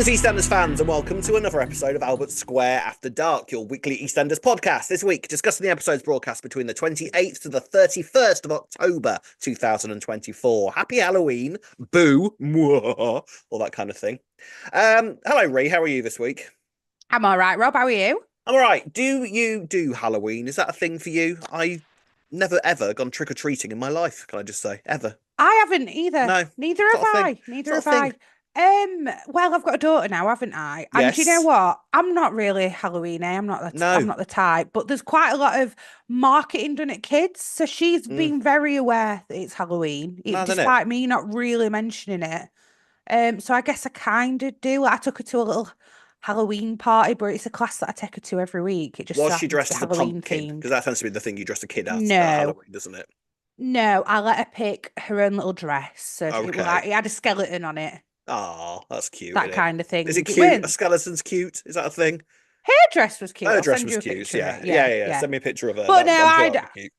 Greetings, EastEnders fans, and welcome to another episode of Albert Square After Dark, your weekly EastEnders podcast. This week, discussing the episodes broadcast between the 28th to the 31st of October 2024. Happy Halloween, boo, mwah, all that kind of thing. Hello, Ree, how are you this week? I'm all right, Rob. How are you? I'm all right. Do you do Halloween? Is that a thing for you? I've never, ever gone trick-or-treating in my life, can I just say? Ever. I haven't either. No. Neither It's have not a thing. I. Neither It's have not a I. Well, I've got a daughter now, haven't I? And do you know Yes. what? I'm not really Halloween, I'm not No. I'm not the type, but there's quite a lot of marketing done at kids. So she's been very aware that it's Halloween, Mad, isn't it? despite me not really mentioning it. So I guess I kind of do. I took her to a little Halloween party, but it's a class that I take her to every week. It just Was so she happens to dressed be as a Halloween pumpkin? themed. Because that tends to be the thing you dress a kid as at No. Halloween, doesn't it? No, I let her pick her own little dress. So it was Okay. like it had a skeleton on it, Oh, that's cute. that Isn't it? kind of thing. Is it It cute? A weren't. skeleton's cute? Is that a thing? Her dress was cute. Her I'll dress send was you a cute. picture of Yeah. it. Yeah. Send me a picture of her. But no, I'm sure I that'd be cute.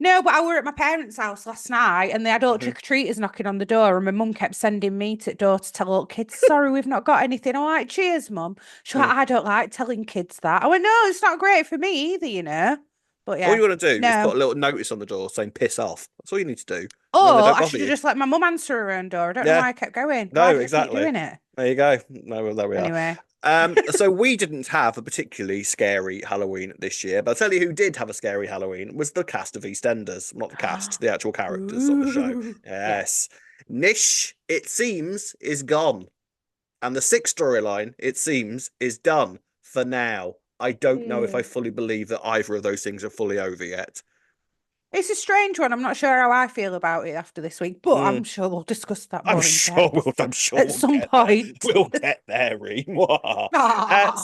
no, but I were at my parents' house last night and they had all Mhm. trick-or-treaters knocking on the door and my mum kept sending me to the door to tell all kids, sorry, we've not got anything. I'm like, cheers, mum. She's like, Mm. I don't like telling kids that. I went, no, it's not great for me either, you know. But All yeah, you want to do is put no. a little notice on the door saying "piss off." That's all you need to do. And then Or they don't I bother should have you. just let my mum answer her own door. I don't know Yeah. why I kept going. No, Why did I keep exactly. doing it? There you go. No, well, there we are. Anyway. So we didn't have a particularly scary Halloween this year, but I'll tell you who did have a scary Halloween was the cast of EastEnders. Not the cast, the actual characters of the show. Ooh. Yes. Nish, it seems, is gone. And the sixth storyline, it seems, is done for now. I don't know if I fully believe that either of those things are fully over yet. It's a strange one. I'm not sure how I feel about it after this week, but I'm sure we'll discuss that more I'm in sure depth I'm sure at we'll some get there. point. We'll get there, Reem. Ah.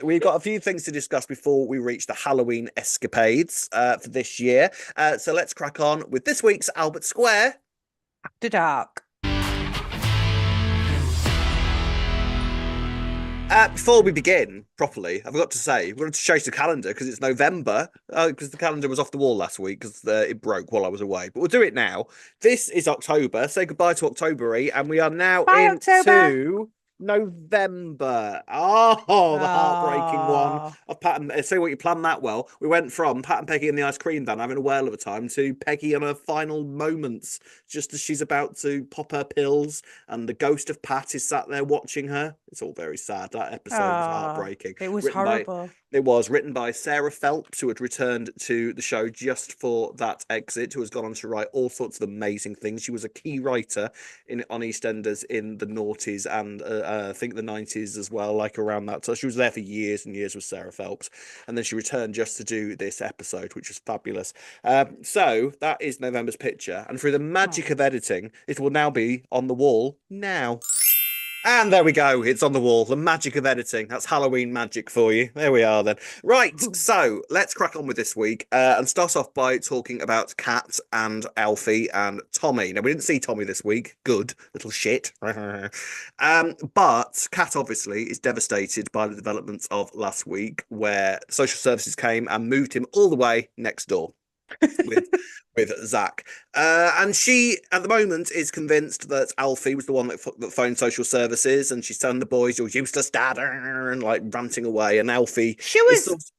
We've got a few things to discuss before we reach the Halloween escapades for this year. So let's crack on with this week's Albert Square After Dark. Before we begin properly, I forgot to say, we're going to chase the calendar because it's November, because the calendar was off the wall last week because it broke while I was away. But we'll do it now. This is October. Say goodbye to October, and we are now Bye, into October. November. Oh, the heartbreaking one Oh. of Pat and say what you planned that well. We went from Pat and Peggy in the ice cream van having a whale of a time to Peggy on her final moments, just as she's about to pop her pills, and the ghost of Pat is sat there watching her. It's all very sad. That episode was heartbreaking. It was Written by horrible. It was written by Sarah Phelps, who had returned to the show just for that exit, who has gone on to write all sorts of amazing things. She was a key writer on EastEnders in the noughties and I think the 90s as well, like around that. So she was there for years and years with Sarah Phelps. And then she returned just to do this episode, which was fabulous. So that is November's picture. And through the magic of editing, it will now be on the wall now. And there we go. It's on the wall. The magic of editing. That's Halloween magic for you. There we are then. Right. So let's crack on with this week and start off by talking about Kat and Alfie and Tommy. Now, we didn't see Tommy this week. Good. Little shit. But Kat obviously is devastated by the developments of last week where social services came and moved him all the way next door. with Zach. And she, at the moment, is convinced that Alfie was the one that phoned social services, and she's telling the boys, "You're useless, dad," and like ranting away. And Alfie, She was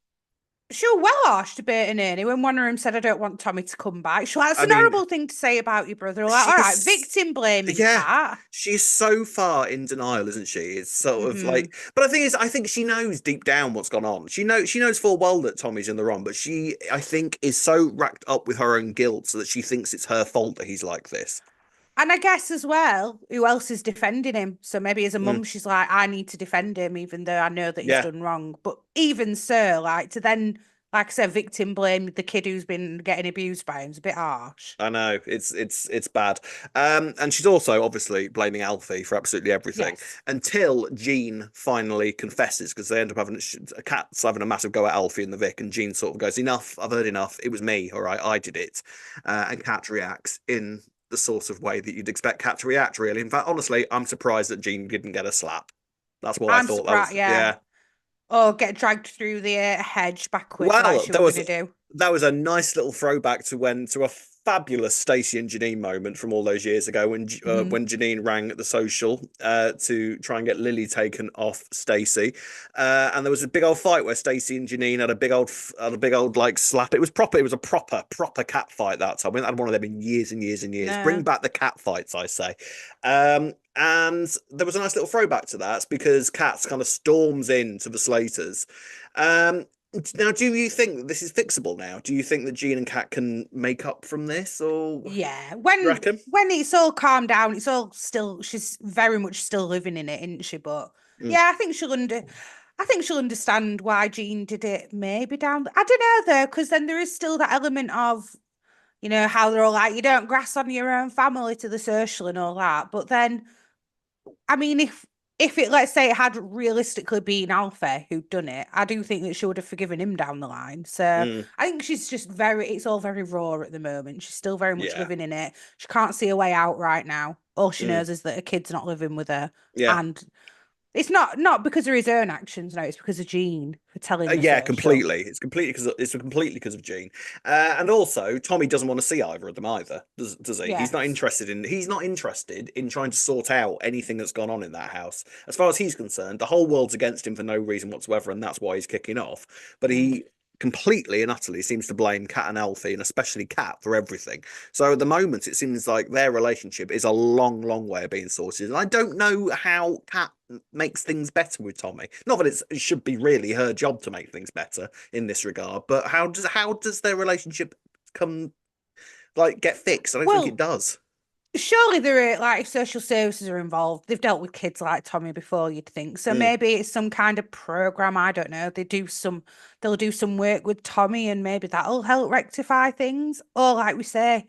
well harsh to Bert and Ernie when one of them said, I don't want Tommy to come back. She's like, that's an horrible thing to say about your brother. Like, all right, victim blaming. Yeah, she's so far in denial, isn't she? It's sort of like, but the thing is, I think she knows deep down what's gone on. She knows full well that Tommy's in the wrong, but she, I think, is so racked up with her own guilt so that she thinks it's her fault that he's like this. And I guess as well, who else is defending him? So maybe as a mum, she's like, I need to defend him, even though I know that he's done wrong. But even so, like to then, like I said, victim blame the kid who's been getting abused by him is a bit harsh. I know it's bad. And she's also obviously blaming Alfie for absolutely everything until Jean finally confesses, because they end up having Kat's having a massive go at Alfie and the Vic, and Jean sort of goes, "Enough! I've heard enough. It was me. All right, I did it." And Kat reacts in the sort of way that you'd expect Kat to react, really. In fact, honestly, I'm surprised that Jean didn't get a slap. That's what I thought. That was, yeah. Or get dragged through the hedge backwards well, like she was going to do. That was a nice little throwback to fabulous Stacey and Janine moment from all those years ago when when Janine rang the social to try and get Lily taken off Stacey, and there was a big old fight where Stacey and Janine had a big old like slap. It was proper. It was a proper cat fight that time. We haven't had one of them in years and years and years. No. Bring back the cat fights, I say. And there was a nice little throwback to that because Kat kind of storms into the Slaters. Now, do you think that this is fixable now? Do you think that Jean and Kat can make up from this, or Yeah, reckon? when it's all calmed down, it's all still, she's very much still living in it, isn't she? But yeah, I think she'll understand why Jean did it. Maybe down, I don't know though, because then there is still that element of, you know, how they're all like, you don't grass on your own family to the social and all that. But then, I mean, if it, let's say it had realistically been Alfie who'd done it, I do think that she would have forgiven him down the line. So I think she's just it's all very raw at the moment. She's still very much living in it. She can't see a way out right now. All she knows is that her kid's not living with her. Yeah. And it's not because of his own actions, no, it's because of Jean for telling her. Yeah, completely. It's completely because of Jean. And also Tommy doesn't want to see either of them either, does he? Yes. He's not interested in trying to sort out anything that's gone on in that house. As far as he's concerned, the whole world's against him for no reason whatsoever, and that's why he's kicking off. But he completely and utterly seems to blame Kat and Alfie, and especially Kat, for everything. So at the moment, it seems like their relationship is a long, long way of being sorted. And I don't know how Kat makes things better with Tommy. Not that it should be really her job to make things better in this regard, but how does their relationship get fixed? I don't think it does. Surely there are, like, if social services are involved, they've dealt with kids like Tommy before, you'd think. So maybe it's some kind of program, I don't know. They'll do some work with Tommy and maybe that'll help rectify things. Or like we say,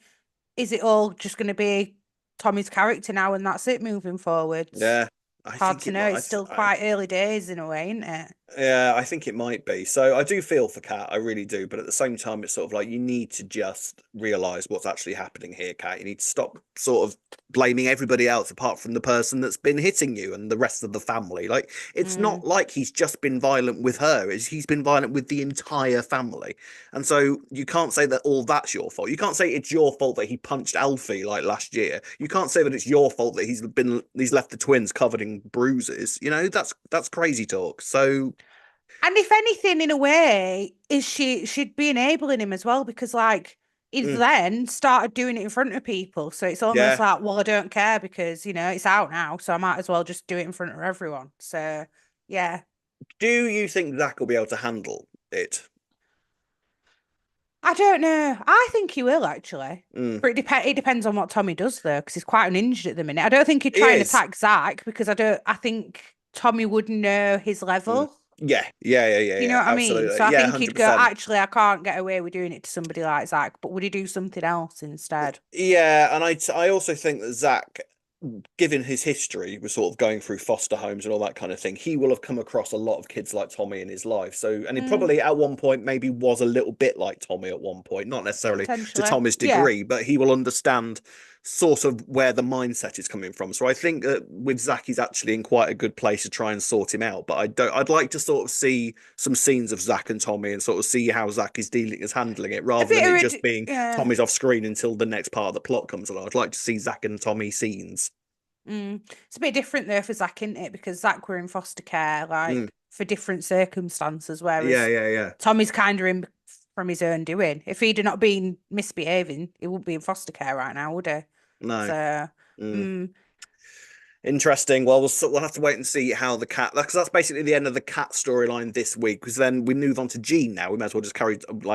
is it all just going to be Tommy's character now and that's it moving forward? Yeah. Hard to know. It's still quite early days in a way, isn't it? Yeah, I think it might be. So I do feel for Kat, I really do. But at the same time, it's sort of like you need to just realise what's actually happening here, Kat. You need to stop sort of blaming everybody else apart from the person that's been hitting you and the rest of the family. Like, it's not like he's just been violent with her. He's been violent with the entire family. And so you can't say that all that's your fault. You can't say it's your fault that he punched Alfie like last year. You can't say that it's your fault that he's left the twins covered in bruises. You know, that's crazy talk. So, and if anything, in a way, she'd be enabling him as well, because like he's then started doing it in front of people. So it's almost like, well, I don't care because, you know, it's out now, so I might as well just do it in front of everyone. So yeah. Do you think Zach will be able to handle it? I don't know. I think he will actually. But it depends on what Tommy does though, because he's quite uninjured at the minute. I don't think he'd try and attack Zach because I think Tommy would know his level. Yeah. You know what I mean? So I think 100%. he'd go, actually, I can't get away with doing it to somebody like Zach, but would he do something else instead? Yeah, and I also think that Zach, given his history with sort of going through foster homes and all that kind of thing, he will have come across a lot of kids like Tommy in his life. So, and he probably at one point maybe was a little bit like Tommy at one point, not necessarily to Tommy's degree, but he will understand sort of where the mindset is coming from. So I think that with Zach, he's actually in quite a good place to try and sort him out. But I'd like to sort of see some scenes of Zach and Tommy and sort of see how Zach is handling it, rather than it just being Tommy's off screen until the next part of the plot comes along. I'd like to see Zach and Tommy scenes. It's a bit different though for Zach, isn't it? Because Zach were in foster care, like for different circumstances, whereas Tommy's kind of in from his own doing. If he'd not been misbehaving, he wouldn't be in foster care right now, would he? No. So, interesting. Well, we'll have to wait and see how the Kat, because that's basically the end of the Kat storyline this week. Because then we move on to Jean now. We might as well just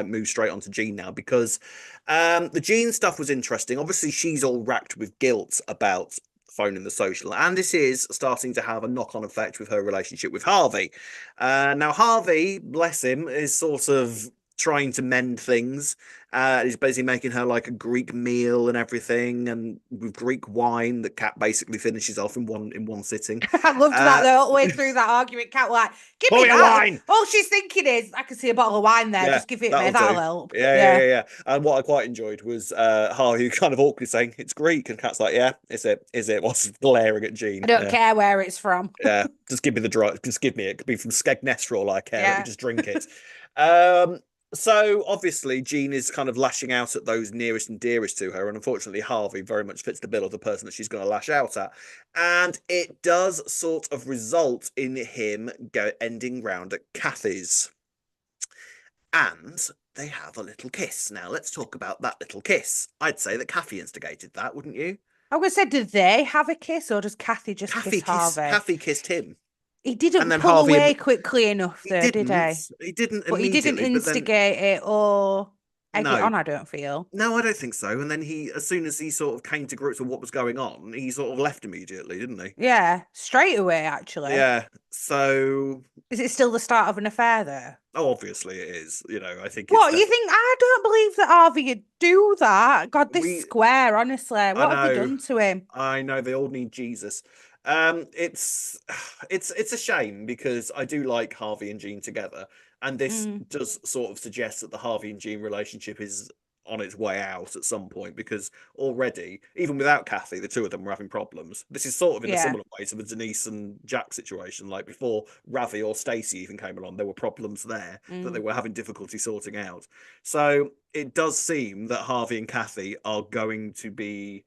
move straight on to Jean now, because the Jean stuff was interesting. Obviously, she's all racked with guilt about phoning the social, and this is starting to have a knock-on effect with her relationship with Harvey. Now, Harvey, bless him, is sort of trying to mend things. He's basically making her like a Greek meal and everything, and with Greek wine that Kat basically finishes off in one sitting. I loved that though, all the way through that argument. Kat like, give me that wine. All she's thinking is, I can see a bottle of wine there. Just give it me. That'll help. Yeah. And what I quite enjoyed was Harvey kind of awkwardly saying it's Greek, and Kat's like, yeah, is it? What's glaring at Jean? I don't care where it's from. Just give me the dry. Just give me it. It could be from Skegness for all I care. Let me just drink it. So obviously, Jean is kind of lashing out at those nearest and dearest to her, and unfortunately, Harvey very much fits the bill of the person that she's going to lash out at, and it does sort of result in him ending round at Kathy's, and they have a little kiss. Now, let's talk about that little kiss. I'd say that Kathy instigated that, wouldn't you? I was gonna say, did they have a kiss, or does Kathy just kiss Harvey? Kathy kissed him. He didn't pull Harvey away quickly enough, though, did he? He didn't. But he didn't instigate it or egg it on, I don't feel. No, I don't think so. And then as soon as he sort of came to grips with what was going on, he sort of left immediately, didn't he? Yeah, straight away, actually. Yeah. So. Is it still the start of an affair, though? Oh, obviously it is. You know, I think. What, you think? I don't believe that Harvey would do that. God, this square, honestly. What have they done to him? I know, they all need Jesus. It's a shame because I do like Harvey and Jean together, and this does sort of suggest that the Harvey and Jean relationship is on its way out at some point, because already, even without Kathy, the two of them were having problems. This is sort of in a similar way to the Denise and Jack situation. Like, before Ravi or Stacey even came along, there were problems there that they were having difficulty sorting out. So it does seem that Harvey and Kathy are going to be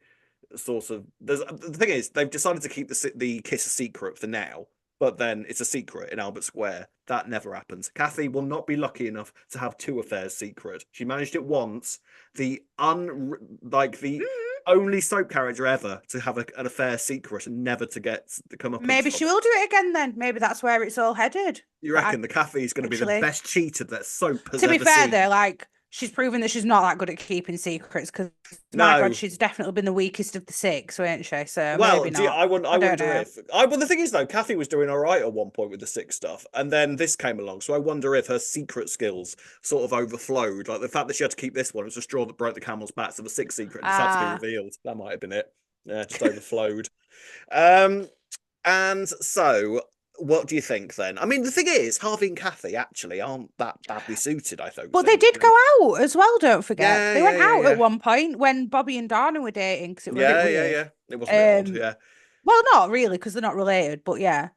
sort of, the thing is, they've decided to keep the kiss a secret for now, but then it's a secret in Albert Square. That never happens. Kathy will not be lucky enough to have two affairs secret. She managed it once. The only soap character ever to have an affair secret and never to come up. Maybe she will do it again then. Maybe that's where it's all headed. You reckon the Kathy is going to be the best cheater that soap has ever seen? To be fair, though, like, she's proven that she's not that good at keeping secrets, because my God, she's definitely been the weakest of the six, isn't she? So maybe not. I wonder if. Well, the thing is, though, Kathy was doing all right at one point with the six stuff, and then this came along. So I wonder if her secret skills sort of overflowed. Like, the fact that she had to keep this one, it was a straw that broke the camel's back. So the sixth secret just had to be revealed. That might have been it. Yeah, just overflowed. And so, what do you think then? I mean, the thing is, Harvey and Kathy actually aren't that badly suited, I think. But they did go out as well, don't forget. They went out at one point when Bobby and Dana were dating, because it was a bit weird. It was a bit odd, yeah. Well, not really, because they're not related, but yeah.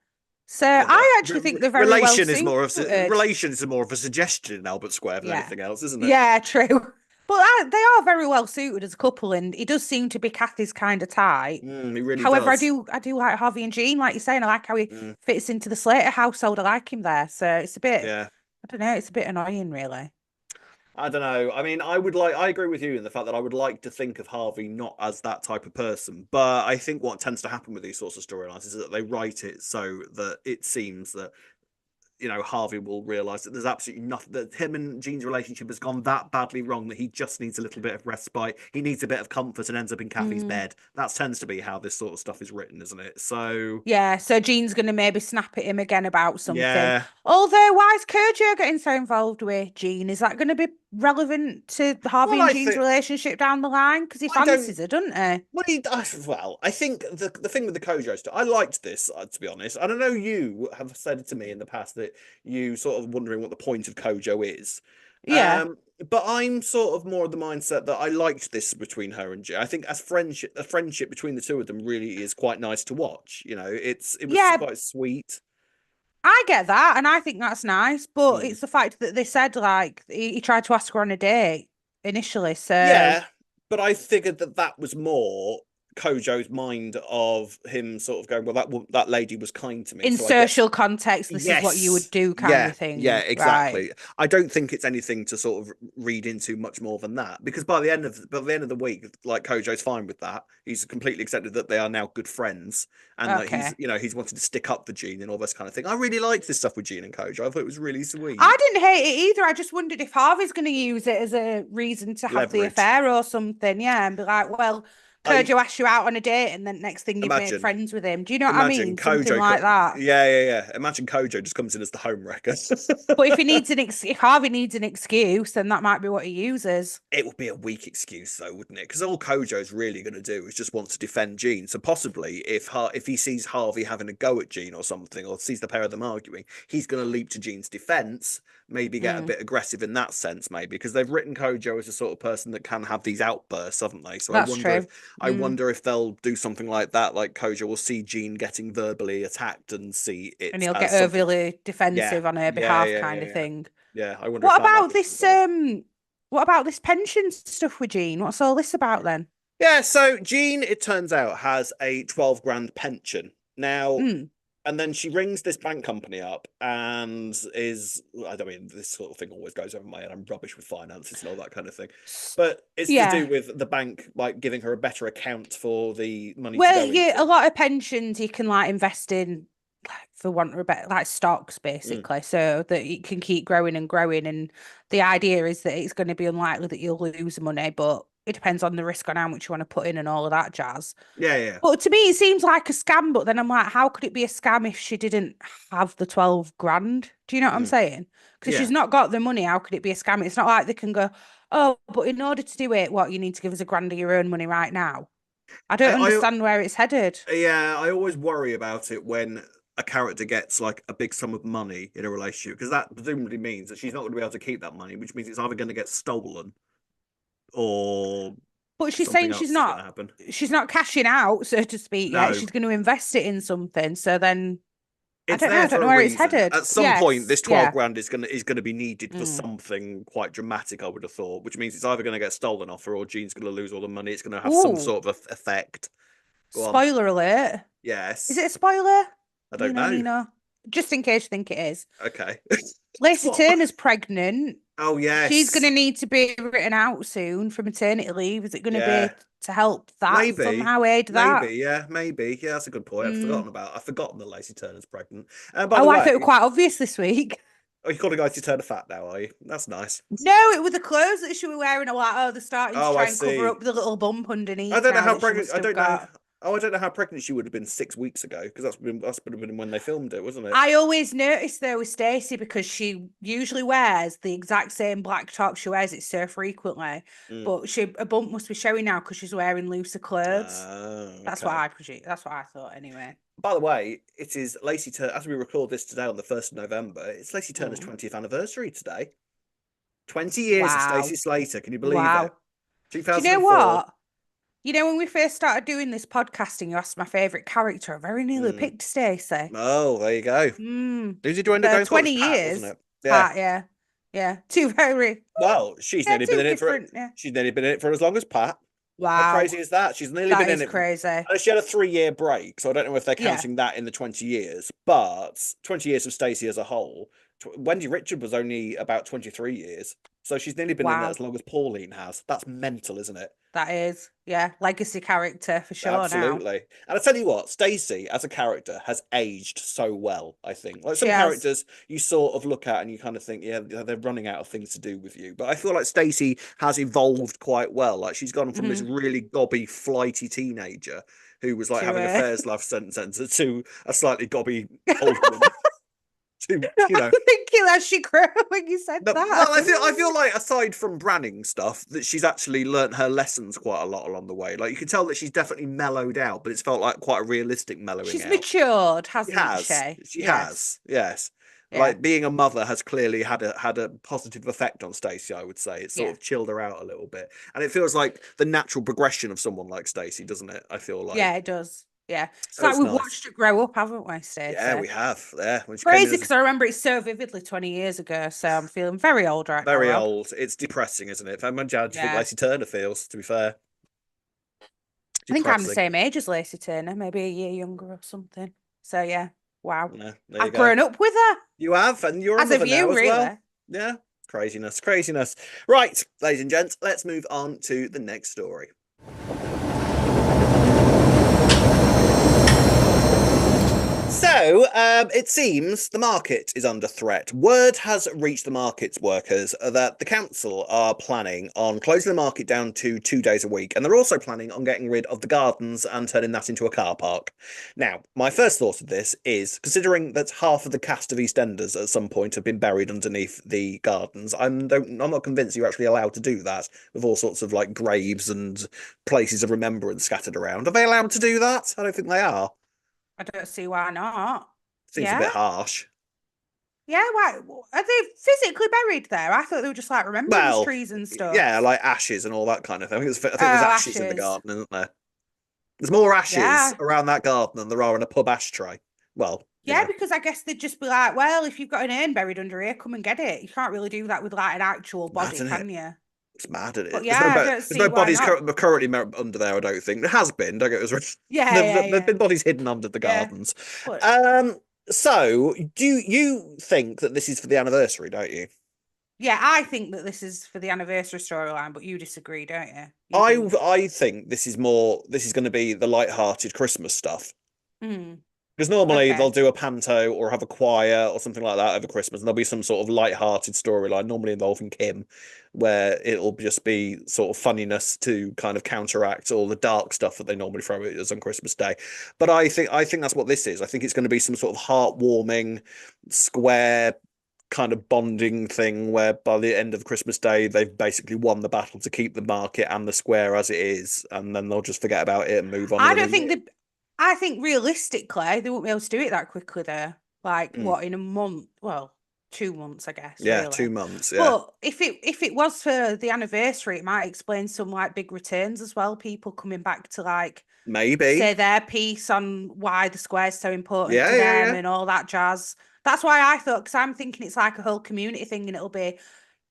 So I actually think they're very relation is more of a suggestion in Albert Square than anything else, isn't it? Yeah, true. But they are very well suited as a couple, and he does seem to be Kathy's kind of type. He really However, does. I do like Harvey and Jean, like you're saying. I like how he fits into the Slater household. I like him there. So it's a bit, I don't know, it's a bit annoying, really. I don't know. I mean, I agree with you in the fact that I would like to think of Harvey not as that type of person. But I think what tends to happen with these sorts of storylines is that they write it so that it seems that, you know, Harvey will realise that there's absolutely nothing, that him and Jean's relationship has gone that badly wrong that he just needs a little bit of respite. He needs a bit of comfort and ends up in Kathy's bed. That tends to be how this sort of stuff is written, isn't it? So yeah, so Jean's going to maybe snap at him again about something. Yeah. Although, why is Kojo getting so involved with Jean? Is that going to be relevant to Harvey and Jean's relationship down the line? Because he fancies her, doesn't he? Well, I think the thing with the Kojo stuff, I liked this, to be honest. I don't know, you have said it to me in the past that you sort of wondering what the point of Kojo is. Yeah. But I'm sort of more of the mindset that I liked this between her and Jay. I think a friendship between the two of them really is quite nice to watch. You know, it was quite sweet. I get that, and I think that's nice, but it's the fact that they said, like, he tried to ask her on a date initially, so... Yeah, but I figured that was more Kojo's mind of him sort of going, well, that lady was kind to me. In social context, this is what you would do, kind of thing. Yeah, exactly. Right. I don't think it's anything to sort of read into much more than that, because by the end of the week, like, Kojo's fine with that. He's completely accepted that they are now good friends, and that he's wanted to stick up for Jean and all this kind of thing. I really liked this stuff with Jean and Kojo. I thought it was really sweet. I didn't hate it either. I just wondered if Harvey's going to use it as a reason to have the affair or something. Yeah, and be like, well, Kojo asks you out on a date, and then next thing you've made friends with him. Do you know what I mean? Something like that. Yeah. Imagine Kojo just comes in as the home wrecker. But if Harvey needs an excuse, then that might be what he uses. It would be a weak excuse, though, wouldn't it? Because all Kojo's really going to do is just want to defend Jean. So possibly, if he sees Harvey having a go at Jean or something, or sees the pair of them arguing, he's going to leap to Jean's defense. Maybe get a bit aggressive in that sense, maybe, because they've written Kojo as a sort of person that can have these outbursts, haven't they? So that's true. I wonder if they'll do something like that, like Kojo will see Jean getting verbally attacked and see it, and he'll get overly defensive on her behalf, kind of thing. Yeah, I wonder if What that might about be this? something. What about this pension stuff with Jean? What's all this about then? Yeah, so Jean, it turns out, has a 12 grand pension. Now, Mm, and then she rings this bank company up and I don't mean, this sort of thing always goes over my head. I'm rubbish with finances and all that kind of thing. But it's to yeah. do with the bank like giving her a better account for the money to Well, go yeah, a into. lot of pensions you can like invest in, like, for want of a better, like stocks Mm. basically, so that it can keep growing and growing. And the idea is that it's going to be unlikely that you'll lose money, but it depends on the risk on how much you want to put in and all of that jazz. Yeah, yeah. But to me, it seems like a scam. But then I'm like, how could it be a scam if she didn't have the 12 grand? Do you know what I'm Mm. saying? Because Yeah. she's not got the money. How could it be a scam? It's not like they can go, oh, but in order to do it, what, you need to give us a grand of your own money right now. I don't I understand where it's headed. yeah, I always worry about it when a character gets like a big sum of money in a relationship because that presumably means that she's not going to be able to keep that money, which means it's either going to get stolen or But she's something saying else is going to happen. she's not cashing out, so to speak, yet. No, She's going to invest it in something. So then I it's don't know. I there don't for know a where it's reason. headed. At some point, Yes. this 12 Yeah. grand is gonna be needed for Mm. something quite dramatic, I would have thought, which means it's either going to get stolen off her or Jean's going to lose all the money. It's going to have some Ooh, sort of effect. Go on. spoiler alert. Is Yes. it a spoiler? I don't Nino, know. Nino. Just in case you think it is. Okay. Lacey What? Turner's pregnant. Oh She's going yes. to need to be written out soon for maternity leave. Is it going to be Yeah. to help that Maybe. somehow aid that? Maybe. Yeah. Maybe. Yeah. That's a good point. Mm. I've forgotten that Lacey Turner's pregnant. And by the Oh, I thought it way, was quite obvious this week. oh, you called a Lacey Turner fat now, are you? That's nice. No, it was the clothes that she was wearing. I'm like, oh, they're starting to Oh, I try and cover see. up the little bump I underneath don't know now how that she pregnant. must I have don't know. got. Oh, I don't know how pregnant she would have been 6 weeks ago because that's would have been when they filmed it, wasn't it? I always notice though with Stacey because she usually wears the exact same black top. She wears it so frequently, Mm. but a bump must be showing now because she's wearing looser clothes. That's what Okay. I presume. That's what I thought anyway. By the way, it is Lacey Turner. As we record this today on the 1st of November, it's Lacey Turner's Mm. 20th anniversary today. 20 years of Wow. Stacey Slater. Can you believe it? Wow. Do you know 2004. what? You know, when we first started doing this podcasting, you asked my favourite character. I very nearly Mm. picked Stacey. Oh, there you go. Mm. Who did you end up So going for? It was 20 Pat, wasn't years. it? Yeah. Pat, yeah. Yeah. Two very, Well, she's yeah, nearly been two in it for different. Yeah. she's nearly been in it for as long as Pat. How Wow. crazy is that? She's nearly That been in is it. crazy. She had a 3 year break, so I don't know if they're Yeah. counting that in the 20 years, but 20 years of Stacey as a whole. Wendy Richard was only about 23 years, so she's nearly been in it Wow. as long as Pauline has. That's mental, isn't it? That is, yeah, legacy character for sure now. Absolutely. And I tell you what, Stacey as a character has aged so well, I think. Like She some has. characters you sort of look at and you kind of think, yeah, they're running out of things to do with you. But I feel like Stacey has evolved quite well. Like she's gone from this really gobby, flighty teenager who was like To, having affairs left, center to a slightly gobby old woman. To, you know, I'm thinking as she grew when you said no, that. well, I feel like aside from Branning stuff, that she's actually learnt her lessons quite a lot along the way. Like you can tell that she's definitely mellowed out, but it's felt like quite a realistic mellowing She's out. matured, She hasn't has. she? She Yes. has. Yes. Yeah. Like being a mother has clearly had a positive effect on Stacey, I would say. It's sort Yeah. of chilled her out a little bit. And it feels like the natural progression of someone like Stacey, doesn't it? I feel like. Yeah, it does. Yeah. It's So like it's we've nice. watched it grow up, haven't we, Stacey? Yeah, we have. Yeah. When she came in Crazy as because I remember it so vividly 20 years ago, so I'm feeling very old right now, very Rob. old. It's depressing, isn't it? I imagine how do you think Yeah. Lacey Turner feels, to be fair. I think I'm the Depressing. same age as Lacey Turner, maybe a year younger or something. So yeah, wow. Yeah, there you I've go. grown up with her. You have, and you're a As have mother now you, as really. well. Yeah, craziness, craziness. Right, ladies and gents, let's move on to the next story. So, it seems the market is under threat. Word has reached the markets workers that the council are planning on closing the market down to 2 days a week, and they're also planning on getting rid of the gardens and turning that into a car park. Now, my first thought of this is, considering that half of the cast of EastEnders at some point have been buried underneath the gardens, I'm not convinced you're actually allowed to do that with all sorts of like graves and places of remembrance scattered around. Are they allowed to do that? I don't think they are. I don't see why not. Seems a bit harsh. Yeah, why are they physically buried there? I thought they were just like remembrance trees and stuff. Yeah, like ashes and all that kind of thing. I think there's ashes in the garden, isn't there? There's more ashes around that garden than there are in a pub ashtray. Well, Yeah, because I guess they'd just be like, well, if you've got an urn buried under here, come and get it. You can't really do that with like an actual body, can you? It's mad, isn't But it? yeah, I don't There's see no why bodies not. currently under there, I don't think. There has been, don't get us wrong. Yeah, yeah, There've yeah, been bodies hidden under the yeah. gardens. But So do you think that this is for the anniversary, don't you? yeah, I think that this is for the anniversary storyline, but you disagree, don't you? I think this is going to be the light-hearted Christmas stuff. Mm, Because normally okay. they'll do a panto or have a choir or something like that over Christmas, and there'll be some sort of light-hearted storyline, normally involving Kim, where it'll just be sort of funniness to kind of counteract all the dark stuff that they normally throw at us on Christmas Day. But I think that's what this is. I think it's going to be some sort of heartwarming, square kind of bonding thing where by the end of Christmas Day they've basically won the battle to keep the market and the square as it is, and then they'll just forget about it and move on. I don't think that. I think realistically they won't be able to do it that quickly there. Like what, in a month? Well, 2 months, I guess. Yeah, really. 2 months. Yeah. But if it was for the anniversary, it might explain some like big returns as well. People coming back to like maybe say their piece on why the square's so important Yeah, to yeah, them yeah. and all that jazz. That's why I thought, because I'm thinking it's like a whole community thing, and it'll be,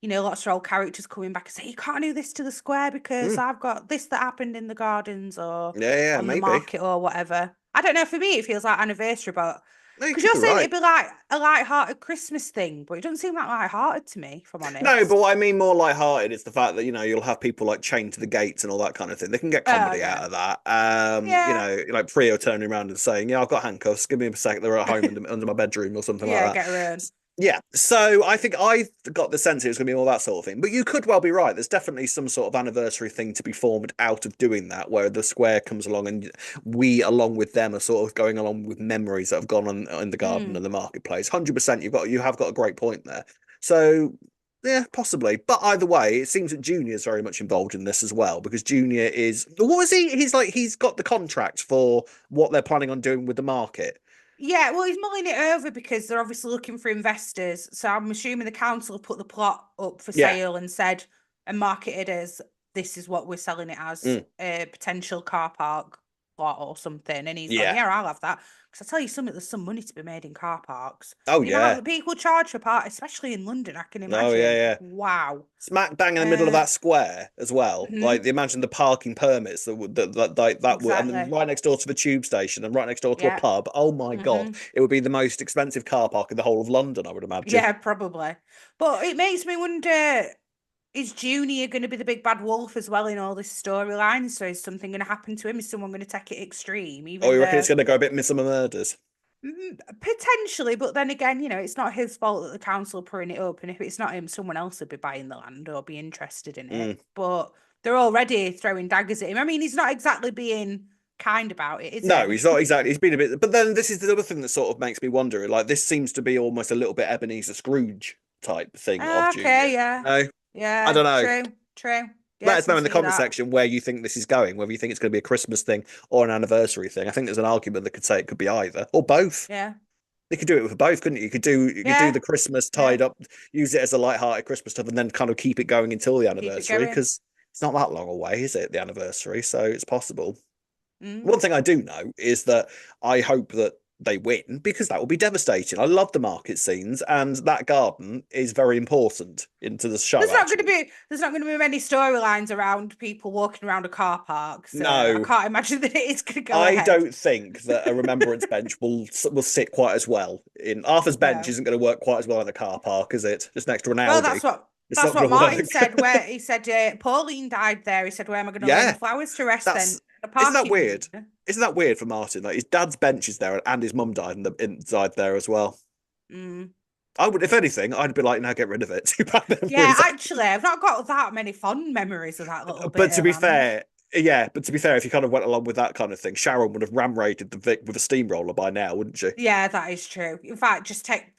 lots of old characters coming back and say, you can't do this to the square because I've got this that happened in the gardens or Yeah, on the maybe. market or whatever. I don't know, for me it feels like anniversary, but No, you because could you're be saying right. it'd be like a light-hearted Christmas thing, but it doesn't seem that light-hearted to me, if I'm honest. No, but what I mean more light-hearted is the fact that, you'll have people like chained to the gates and all that kind of thing. They can get comedy out yeah. of that. Yeah. Like Frio turning around and saying, "Yeah, I've got handcuffs. Give me a sec. They're at home under my bedroom or something like Yeah, that." get her in. Yeah, so I think I got the sense it was going to be all that sort of thing. But you could well be right. There's definitely some sort of anniversary thing to be formed out of doing that, where the square comes along and we, along with them, are sort of going along with memories that have gone on in the garden and the marketplace. 100%, you have got a great point there. So yeah, possibly. But either way, it seems that Junior's very much involved in this as well, because Junior is, what was he? He's got the contract for what they're planning on doing with the market. Yeah, well, he's mulling it over because they're obviously looking for investors. So I'm assuming the council put the plot up for sale and said and marketed as this is what we're selling it as, a potential car park plot or something. And he's gone, yeah, I'll have that. Because I tell you something, there's some money to be made in car parks. Oh, the amount that people charge for part, especially in London, I can imagine. Oh, yeah. Wow. Smack bang in the middle of that square as well. Like, imagine the parking permits that would and then right next door to the tube station and right next door to a pub. Oh my God. It would be the most expensive car park in the whole of London, I would imagine. Yeah, probably. But it makes me wonder, is Junior going to be the big bad wolf as well in all this storyline? So is something going to happen to him? Is someone going to take it extreme? You reckon it's going to go a bit Midsomer Murders? Potentially, but then again, it's not his fault that the council are putting it up, and if it's not him, someone else would be buying the land or be interested in it. But they're already throwing daggers at him. I mean, he's not exactly being kind about it, is he? No, he's not exactly. He's been a bit, but then this is the other thing that sort of makes me wonder. Like, this seems to be almost a little bit Ebenezer Scrooge type thing of Junior. Yeah. No? Yeah. I don't know. True. Let us know in the comment section where you think this is going, whether you think it's going to be a Christmas thing or an anniversary thing. I think there's an argument that could say it could be either or both. Yeah. You could do it with both, couldn't you? You could do the Christmas tied up, use it as a light-hearted Christmas stuff, and then kind of keep it going until the anniversary, because it's not that long away, is it? The anniversary, so it's possible. One thing I do know is that I hope that they win, because that will be devastating. I love the market scenes, and that garden is very important into the show. There's not going to be many storylines around people walking around a car park. So no, I can't imagine that it's going to go. I don't think that a remembrance bench will sit quite as well. In Arthur's bench isn't going to work quite as well in a car park, is it? Just next to an Audi. Well, that's what Martin said. Where he said Pauline died there. He said, "Where am I going to lay the flowers to rest?" Then isn't that weird? Isn't that weird for Martin? Like, his dad's bench is there, and his mum died inside there as well. I would, if anything, I'd be like, "No, get rid of it." Too bad. Yeah, actually, I've not got that many fond memories of that little bit. But to be fair, if you kind of went along with that kind of thing, Sharon would have ram-raided the Vic with a steamroller by now, wouldn't she? Yeah, that is true. In fact, just take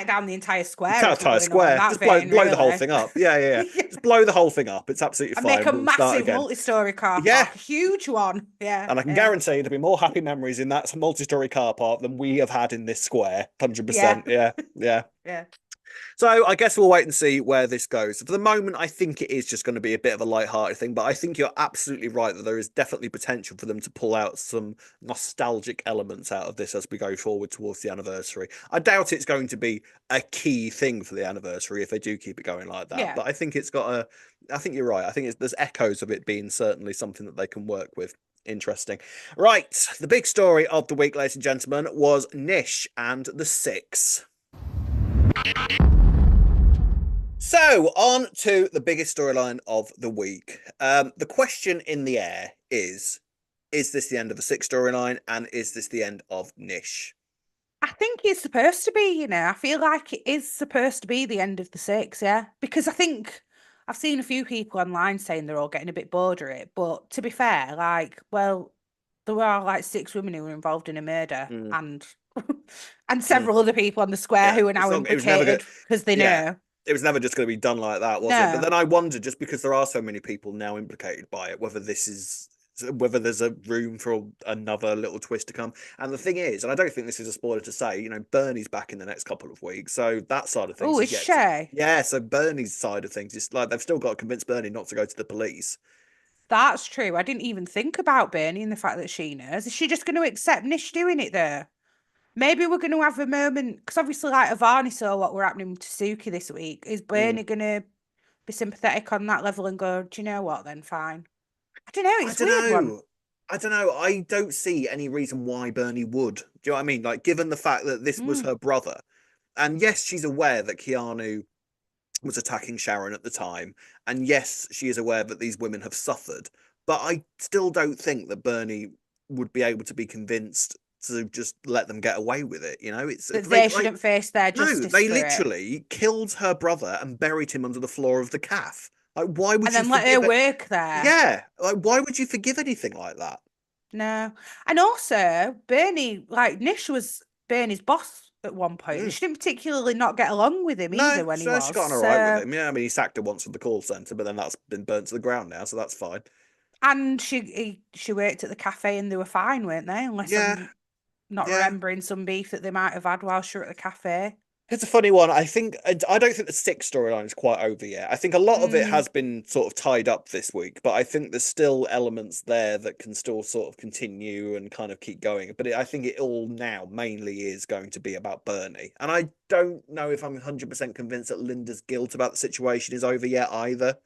down the entire square. The entire square. Just blow the whole thing up. Yeah. Just blow the whole thing up. It's absolutely fine. Make a massive multi-story car park. A huge one. Yeah. And I can guarantee there'll be more happy memories in that multi-story car park than we have had in this square. 100%. Yeah. So I guess we'll wait and see where this goes. For the moment, I think it is just going to be a bit of a light-hearted thing, but I think you're absolutely right that there is definitely potential for them to pull out some nostalgic elements out of this as we go forward towards the anniversary. I doubt it's going to be a key thing for the anniversary if they do keep it going like that, Yeah. but I think it's got a. I think you're right. I think there's echoes of it being certainly something that they can work with. Interesting. Right, the big story of the week, ladies and gentlemen, was Nish and the Six. So, on to the biggest storyline of the week. The question in the air is this the end of the Six storyline, and is this the end of Nish? I think it's supposed to be, you know. I feel like it is supposed to be the end of the Six, yeah. Because I think I've seen a few people online saying they're all getting a bit bored of it. But to be fair, like, well, there were like 6 women who were involved in a murder Mm, and and several other people on the square yeah, who are now it was never good. implicated because they Yeah, know. it was never just going to be done like that, was it? But No. then I wonder, just because there are so many people now implicated by it, whether there's a room for another little twist to come. And the thing is, and I don't think this is a spoiler to say, Bernie's back in the next couple of weeks, so that side of things Oh, is is yet. she? Yeah, so Bernie's side of things is like they've still got to convince Bernie not to go to the police. That's true. I didn't even think about Bernie and the fact that she knows. Is she just going to accept Nish doing it there? Maybe we're going to have a moment because obviously, like Avani saw what were happening to Suki this week. Is Mm. Bernie going to be sympathetic on that level and go, "Do you know what? Then fine." I don't know. I It's a don't weird one. know. I don't know. I don't see any reason why Bernie would. Do you know what I mean? Like, given the fact that this was Mm. her brother, and yes, she's aware that Keanu was attacking Sharon at the time, and yes, she is aware that these women have suffered, but I still don't think that Bernie would be able to be convinced to just let them get away with it. It's That they they like shouldn't face their no, justice they for it, literally killed her brother and buried him under the floor of the calf. Like, why would and you then let her forgive it? work there. Yeah, like why would you forgive anything like that? No, and also Bernie, like Nish was Bernie's boss at one point, and Mm. she didn't particularly not get along with him No, either when he so she was. got on all right with So, him. Yeah, I mean, he sacked her once from the call centre, but then that's been burnt to the ground now, so that's fine. and she worked at the cafe, and they were fine, weren't they? Unless Yeah, I'm not yeah. remembering some beef that they might have had while she were at the cafe. It's a funny one. I don't think the Six storyline is quite over yet. I think a lot of it Mm, has been sort of tied up this week, but I think there's still elements there that can still sort of continue and kind of keep going. But I think it all now mainly is going to be about Bernie, and I don't know if I'm 100% convinced that Linda's guilt about the situation is over yet either.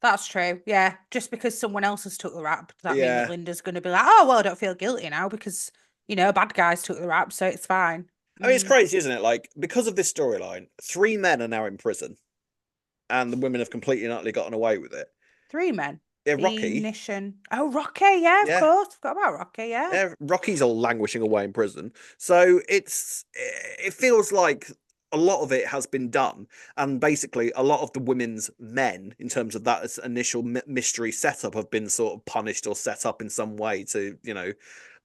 that's true. Yeah, just because someone else has took the rap, does that mean that Yeah, Linda's going to be like, oh well, I don't feel guilty now because bad guys took the rap, so it's fine. I mean it's Mm. crazy, isn't it? Like because of this storyline, three men are now in prison, and the women have completely and utterly gotten away with it. 3 men. Yeah, Rocky. Ignition. Oh, Rocky. Yeah, of Yeah, course. Forgot about Rocky. Yeah. yeah, Rocky's all languishing away in prison. So it feels like a lot of it has been done, and basically a lot of the women's men, in terms of that initial mystery setup, have been sort of punished or set up in some way to.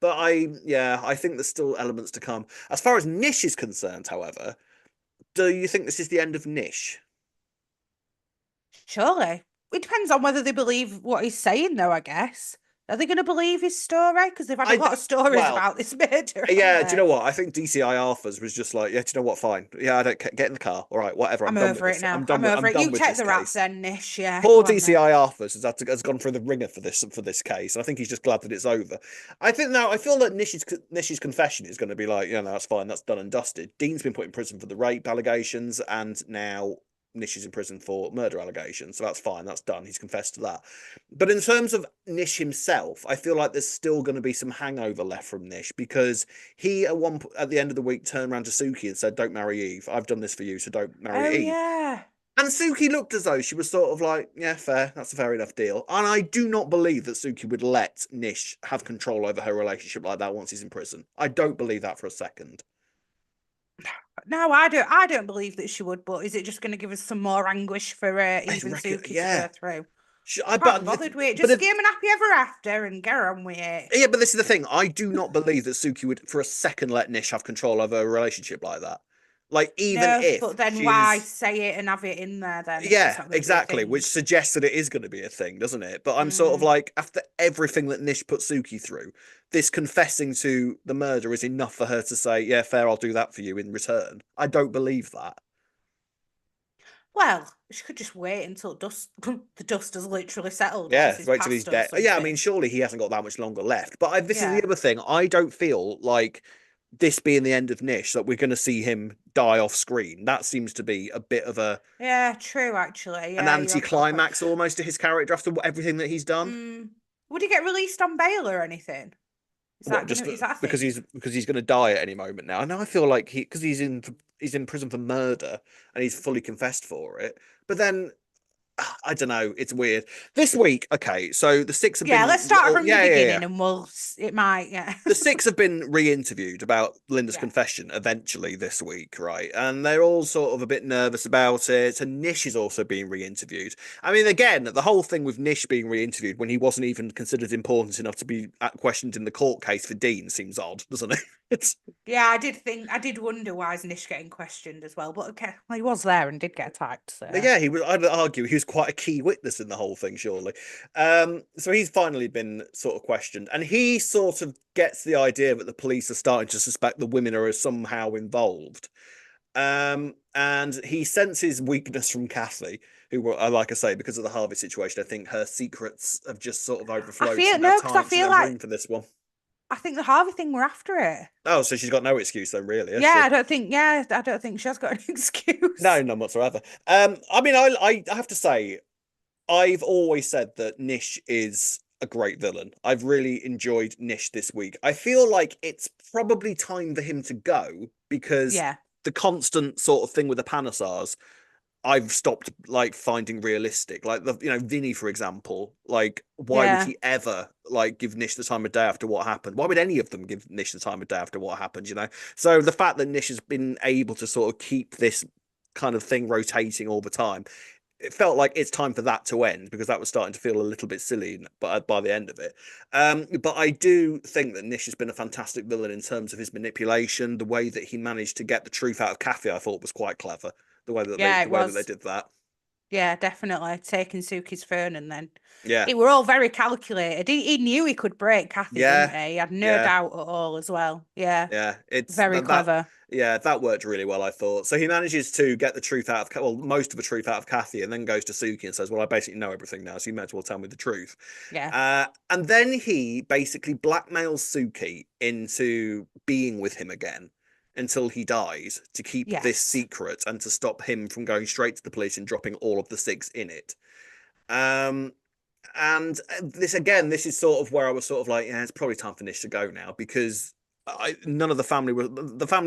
But I think there's still elements to come. As far as Nish is concerned, however, do you think this is the end of Nish? Surely. It depends on whether they believe what he's saying, though, I guess. Are they going to believe his story? Because they've had a I lot of stories well, about this murder, haven't yeah, do you they? know what? I think DCI Arthurs was just like, yeah, do you know what? Fine. Yeah, I don't care. Get in the car. All right, whatever. I'm I'm done with over it this. now. I'm over I'm it. done You with take this the rap case. then, Nish. Yeah, Poor go on then. DCI Arthurs has gone through the ringer for this case, and I think he's just glad that it's over. I think now I feel that Nish's confession is going to be like, yeah, no, that's fine, that's done and dusted. Dean's been put in prison for the rape allegations, and now Nish is in prison for murder allegations, so that's fine, that's done. He's confessed to that. But in terms of Nish himself, I feel like there's still going to be some hangover left from Nish because he at the end of the week turned around to Suki and said, "Don't marry Eve. I've done this for you, so don't marry Oh, Eve." yeah. And Suki looked as though she was sort of like, yeah, fair, that's a fair enough deal. And I do not believe that Suki would let Nish have control over her relationship like that once he's in prison. I don't believe that for a second. No, I don't believe that she would, but is it just going to give us some more anguish for I even reckon, Suki to yeah. go through? I Can't be but bothered with it. but Just give him an happy ever after and get on with it. yeah, but this is the thing. I do not believe that Suki would for a second let Nish have control over a relationship like that. Like even No, if but then why she's say it and have it in there then if it's yeah, not going to be a exactly, thing? which suggests that it is going to be a thing, doesn't it? But I'm sort of Mm. like, after everything that Nish put Suki through, this confessing to the murder is enough for her to say, yeah, fair, I'll do that for you in return. I don't believe that. Well, she could just wait until dust the dust has literally settled Yeah, once he's wait till he's passed or dead. Yeah, I something. mean, surely he hasn't got that much longer left. But this is the Yeah. other thing. I don't feel like this being the end of Nish, that we're going to see him die off screen. That seems to be a bit of Yeah, true, actually. an Yeah, you have got a point. anticlimax almost to his character after everything that he's done. Would he get released on bail or anything? What, just Is that a because thing? he's going to die at any moment now? And I feel like because he's in prison for murder and he's fully confessed for it. But then I don't know. It's weird. This week, okay, so the six have Yeah, been. let's start Oh, from the beginning and it might, yeah. The six have been re-interviewed about Linda's Yeah. confession eventually this week, right? And they're all sort of a bit nervous about it. And Nish is also being re-interviewed. I mean, again, the whole thing with Nish being re-interviewed when he wasn't even considered important enough to be questioned in the court case for Dean seems odd, doesn't it? It's Yeah, I did wonder why is Nish getting questioned as well, but okay, well, he was there and did get attacked. So yeah, he was. I'd argue he was quite a key witness in the whole thing, surely. So he's finally been sort of questioned, and he sort of gets the idea that the police are starting to suspect the women are somehow involved. And he senses weakness from Kathy, who, like I say, because of the Harvey situation, I think her secrets have just sort of I overflowed. feel She's had because I time, she's feel had like room for this one. I think the Harvey thing we're after it. Oh, so she's got no excuse then, really, has Yeah, she? I don't think she has got an excuse. No, none whatsoever. I mean, I have to say, I've always said that Nish is a great villain. I've really enjoyed Nish this week. I feel like it's probably time for him to go because Yeah. the constant sort of thing with the Panasars, I've stopped like finding realistic. Like Vinny, for example. Like, why would Yeah. he ever like give Nish the time of day after what happened? Why would any of them give Nish the time of day after what happened? So the fact that Nish has been able to sort of keep this kind of thing rotating all the time, it felt like it's time for that to end because that was starting to feel a little bit silly by the end of it. But I do think that Nish has been a fantastic villain in terms of his manipulation. The way that he managed to get the truth out of Kathy, I thought was quite clever. The way that they did that. Yeah, definitely. Taking Suki's phone and then Yeah. they were all very calculated. He knew he could break Kathy, didn't he? He had no Yeah. doubt at all as well. Yeah. Yeah. It's very clever. That worked really well, I thought. So he manages to get the truth out of, well, most of the truth out of Kathy, and then goes to Suki and says, well, I basically know everything now, so you might as well tell me the truth. Yeah. And then he basically blackmails Suki into being with him again until he dies to keep this secret and to stop him from going straight to the police and dropping all of the six in it. And this is sort of where I was sort of like, yeah, it's probably time for Nish to go now because none of the family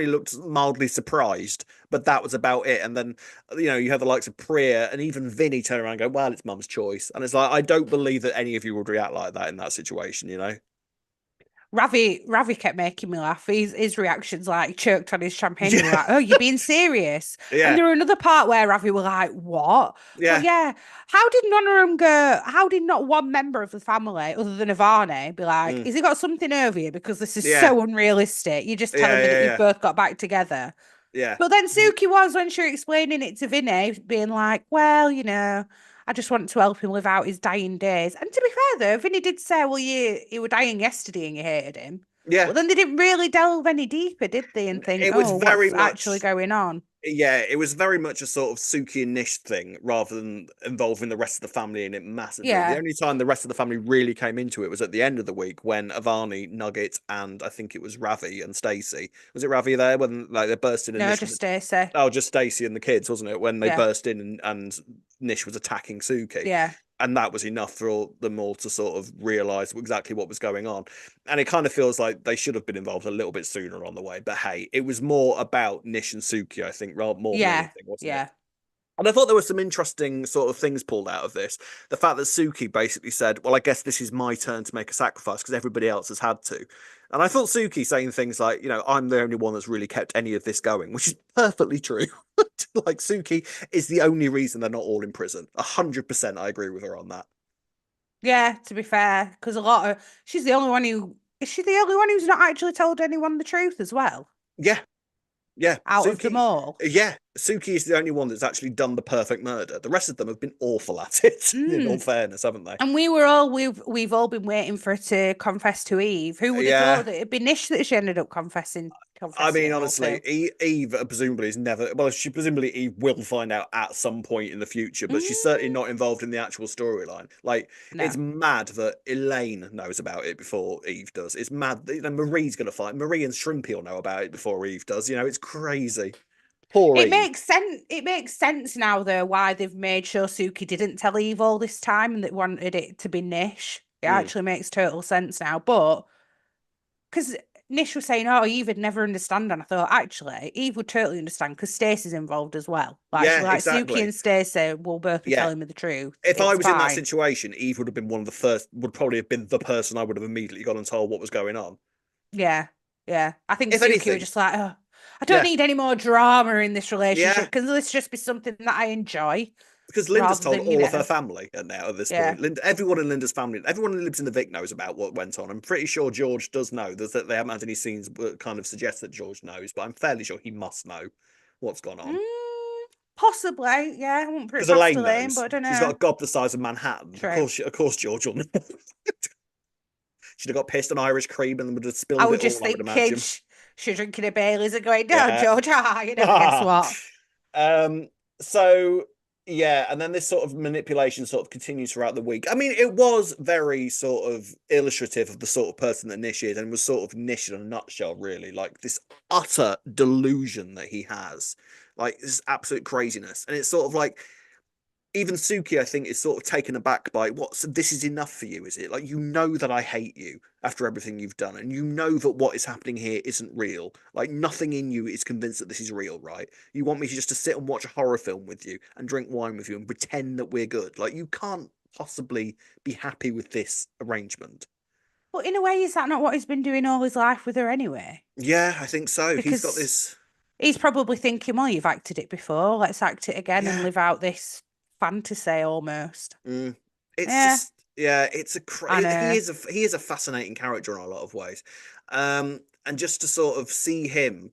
looked mildly surprised, but that was about it. And then you have the likes of Priya and even Vinny turn around and go, well, it's mum's choice. And it's like, I don't believe that any of you would react like that in that situation. Ravi kept making me laugh. His reactions, like, he choked on his champagne. Yeah. Like, oh, you're being serious? Yeah. And there were another part where Ravi were like, what? Yeah. But yeah. How did none of them go? How did not one member of the family, other than Ivani, be like, has he got something over you? Because this is so unrealistic. You just tell him that you've both got back together. Yeah. But then Suki was, when she was explaining it to Vinny, being like, well, I just want to help him live out his dying days. And to be fair, though, Vinny did say, well, you were dying yesterday and you hated him. Yeah. Well, then they didn't really delve any deeper, did they? And think, what's actually going on? Yeah, it was very much a sort of Suki and Nish thing rather than involving the rest of the family in it massively. Yeah. The only time the rest of the family really came into it was at the end of the week when Ivani, Nugget, and I think it was Ravi and Stacey. Was it Ravi there when they burst in? No, just Stacey. Oh, just Stacey and the kids, wasn't it? When they burst in and Nish was attacking Suki. Yeah. And that was enough for them all to sort of realize exactly what was going on. And it kind of feels like they should have been involved a little bit sooner on the way. But hey, it was more about Nish and Suki, I think, more than anything, wasn't it? And I thought there were some interesting sort of things pulled out of this. The fact that Suki basically said, well, I guess this is my turn to make a sacrifice because everybody else has had to. And I thought Suki saying things like, I'm the only one that's really kept any of this going, which is perfectly true. Like, Suki is the only reason they're not all in prison. 100% I agree with her on that. Yeah, to be fair, because she's the only one is she the only one who's not actually told anyone the truth as well? Yeah. Yeah. Out of them all. Yeah. Suki is the only one that's actually done the perfect murder. The rest of them have been awful at it, in all fairness, haven't they? And we've all been waiting for her to confess to Eve. Who would have thought that it'd be Nish that she ended up confessing I confessing mean, it all honestly, to. Eve presumably is never. Well, she presumably Eve will find out at some point in the future, but she's certainly Mm, not involved in the actual storyline. Like, no. it's mad that Elaine knows about it before Eve does. It's mad that, Marie's gonna find Marie and Shrimpy will know about it before Eve does. It's crazy. Poor It Eve. makes sense. It makes sense now, though, why they've made sure Suki didn't tell Eve all this time and they wanted it to be Nish. It Mm. actually makes total sense now. But because Nish was saying, "Oh, Eve would never understand," and I thought, actually, Eve would totally understand because Stacey's involved as well. Like she's Yeah, like, Suki exactly. and Stacey will both be Yeah. telling me the truth. If I It's was in that fine. situation, Eve would have been one of the first. Would probably have been the person I would have immediately gone and told what was going on. Yeah, yeah. I think If Suki was anything, just like, oh, I don't yeah, need any more drama in this relationship. yeah. Can this just be something that I enjoy Because Linda's rather told than, all of her family now at this yeah. point. Everyone in Linda's family, everyone who lives in the Vic knows about what went on. I'm pretty sure George does know. That they haven't had any scenes that kind of suggest that George knows, but I'm fairly sure he must know what's gone on. Possibly, yeah. I won't put it Because past Elaine Elaine, but knows. I don't She's got know. a gob the size of Manhattan. True. Of course, George will know. She'd have got pissed on Irish cream and would have I spilled it would all, just I would think imagine. kids should drinking a Bailey's and going, no, Yeah. George, you never guess what. um, so yeah, and then this sort of manipulation sort of continues throughout the week. I mean, it was very sort of illustrative of the sort of person that Nish is, and was sort of Nish in a nutshell, really. Like this utter delusion that he has, like this absolute craziness. And it's sort of like even Suki, I think, is sort of taken aback by what. So this is enough for you, is it? Like, that I hate you after everything you've done, and that what is happening here isn't real. Like, nothing in you is convinced that this is real, right? You want me to just to sit and watch a horror film with you and drink wine with you and pretend that we're good. Like, you can't possibly be happy with this arrangement. But in a way, is that not what he's been doing all his life with her anyway? Yeah, I think so. He's got Because this. he's probably thinking, well, you've acted it before. Let's act it again and Yeah. live out this fantasy almost. Mm. It's Yeah, just yeah, I know. he is a fascinating character in a lot of ways. And just to sort of see him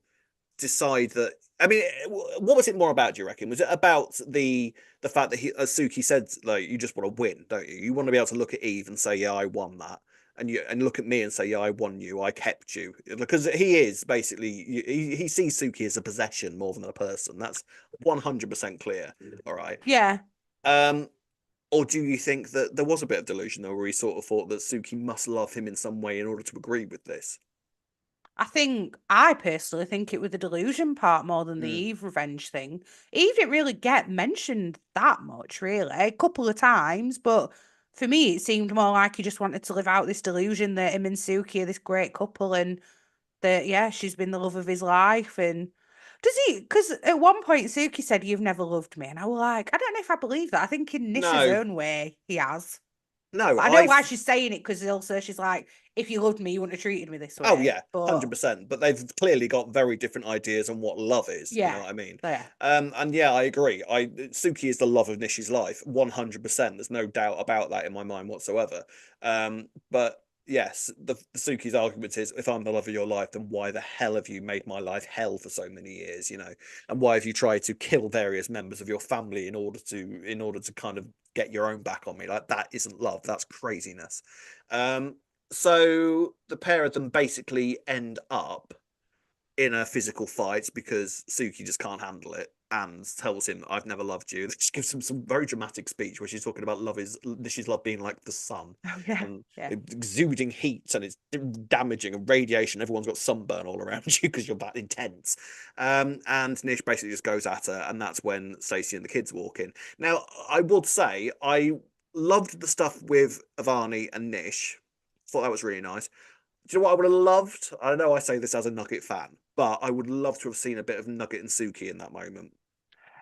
decide that I mean, what was it more about, do you reckon? Was it about the fact that as Suki said, like, you just want to win, don't you? You want to be able to look at Eve and say, yeah, I won that. And look at me and say, yeah, I won you, I kept you. Because he is basically he sees Suki as a possession more than a person. That's 100% clear. All right. Yeah. Um, or do you think that there was a bit of delusion there where he sort of thought that Suki must love him in some way in order to agree with this? I personally think it was the delusion part more than the Mm. Eve revenge thing. Eve didn't really get mentioned that much, really, a couple of times, but for me, it seemed more like he just wanted to live out this delusion that him and Suki are this great couple and that, yeah, she's been the love of his life. And does he? Because at one point, Suki said, "You've never loved me," and I was like, I don't know if I believe that. I think in Nisha's No, own way, he has. no, But I know why she's saying it because also she's like, if you loved me, you wouldn't have treated me this oh way. yeah, But 100%. But they've clearly got very different ideas on what love is. You know yeah, what I mean? yeah. And yeah, I agree. Suki is the love of Nishi's life, 100%. There's no doubt about that in my mind whatsoever. But yes, the Suki's argument is, if I'm the love of your life, then why the hell have you made my life hell for so many years? And why have you tried to kill various members of your family in order to kind of get your own back on me? Like, that isn't love. That's craziness. So the pair of them basically end up in a physical fight because Suki just can't handle it and tells him, I've never loved you. She gives him some very dramatic speech where she's talking about she's love being like the sun Oh yeah, and yeah. exuding heat and it's damaging and radiation. Everyone's got sunburn all around you because you're that intense. And Nish basically just goes at her, and that's when Stacey and the kids walk in. Now, I would say I loved the stuff with Avani and Nish. Thought that was really nice. Do you know what I would have loved? I know I say this as a Nugget fan, but I would love to have seen a bit of Nugget and Suki in that moment.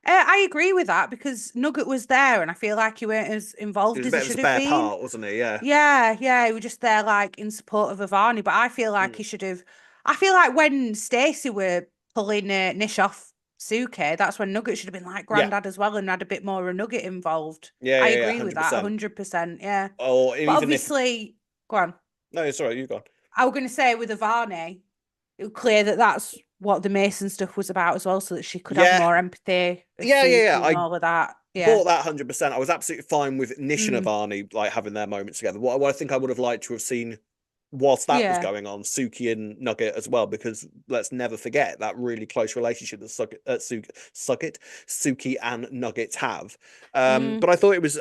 I agree with that because Nugget was there and I feel like he weren't as He involved was a as he bit of a should have spare been. part, wasn't he? Yeah. Yeah, yeah, he was just there like in support of Ivani, but I feel like Mm. he should have. I feel like when Stacey were pulling Nish off Suke, that's when Nugget should have been like Yeah. Grandad as well and had a bit more of Nugget involved. Yeah, I yeah, yeah, agree with that 100%. 100%. Yeah, Or but even if obviously, go on. no, sorry, you gone. I was going to say with Ivani, it was clear that that's what the Mason stuff was about as well, so that she could have Yeah, more empathy of yeah, yeah, Suki yeah. and I all of that. Yeah. bought that 100%. I was absolutely fine with Nish and Mm. Avani like having their moments together. What I think I would have liked to have seen whilst that was Yeah. going on, Suki and Nugget as well, because let's never forget that really close relationship that Suki and Nugget have. But I thought it was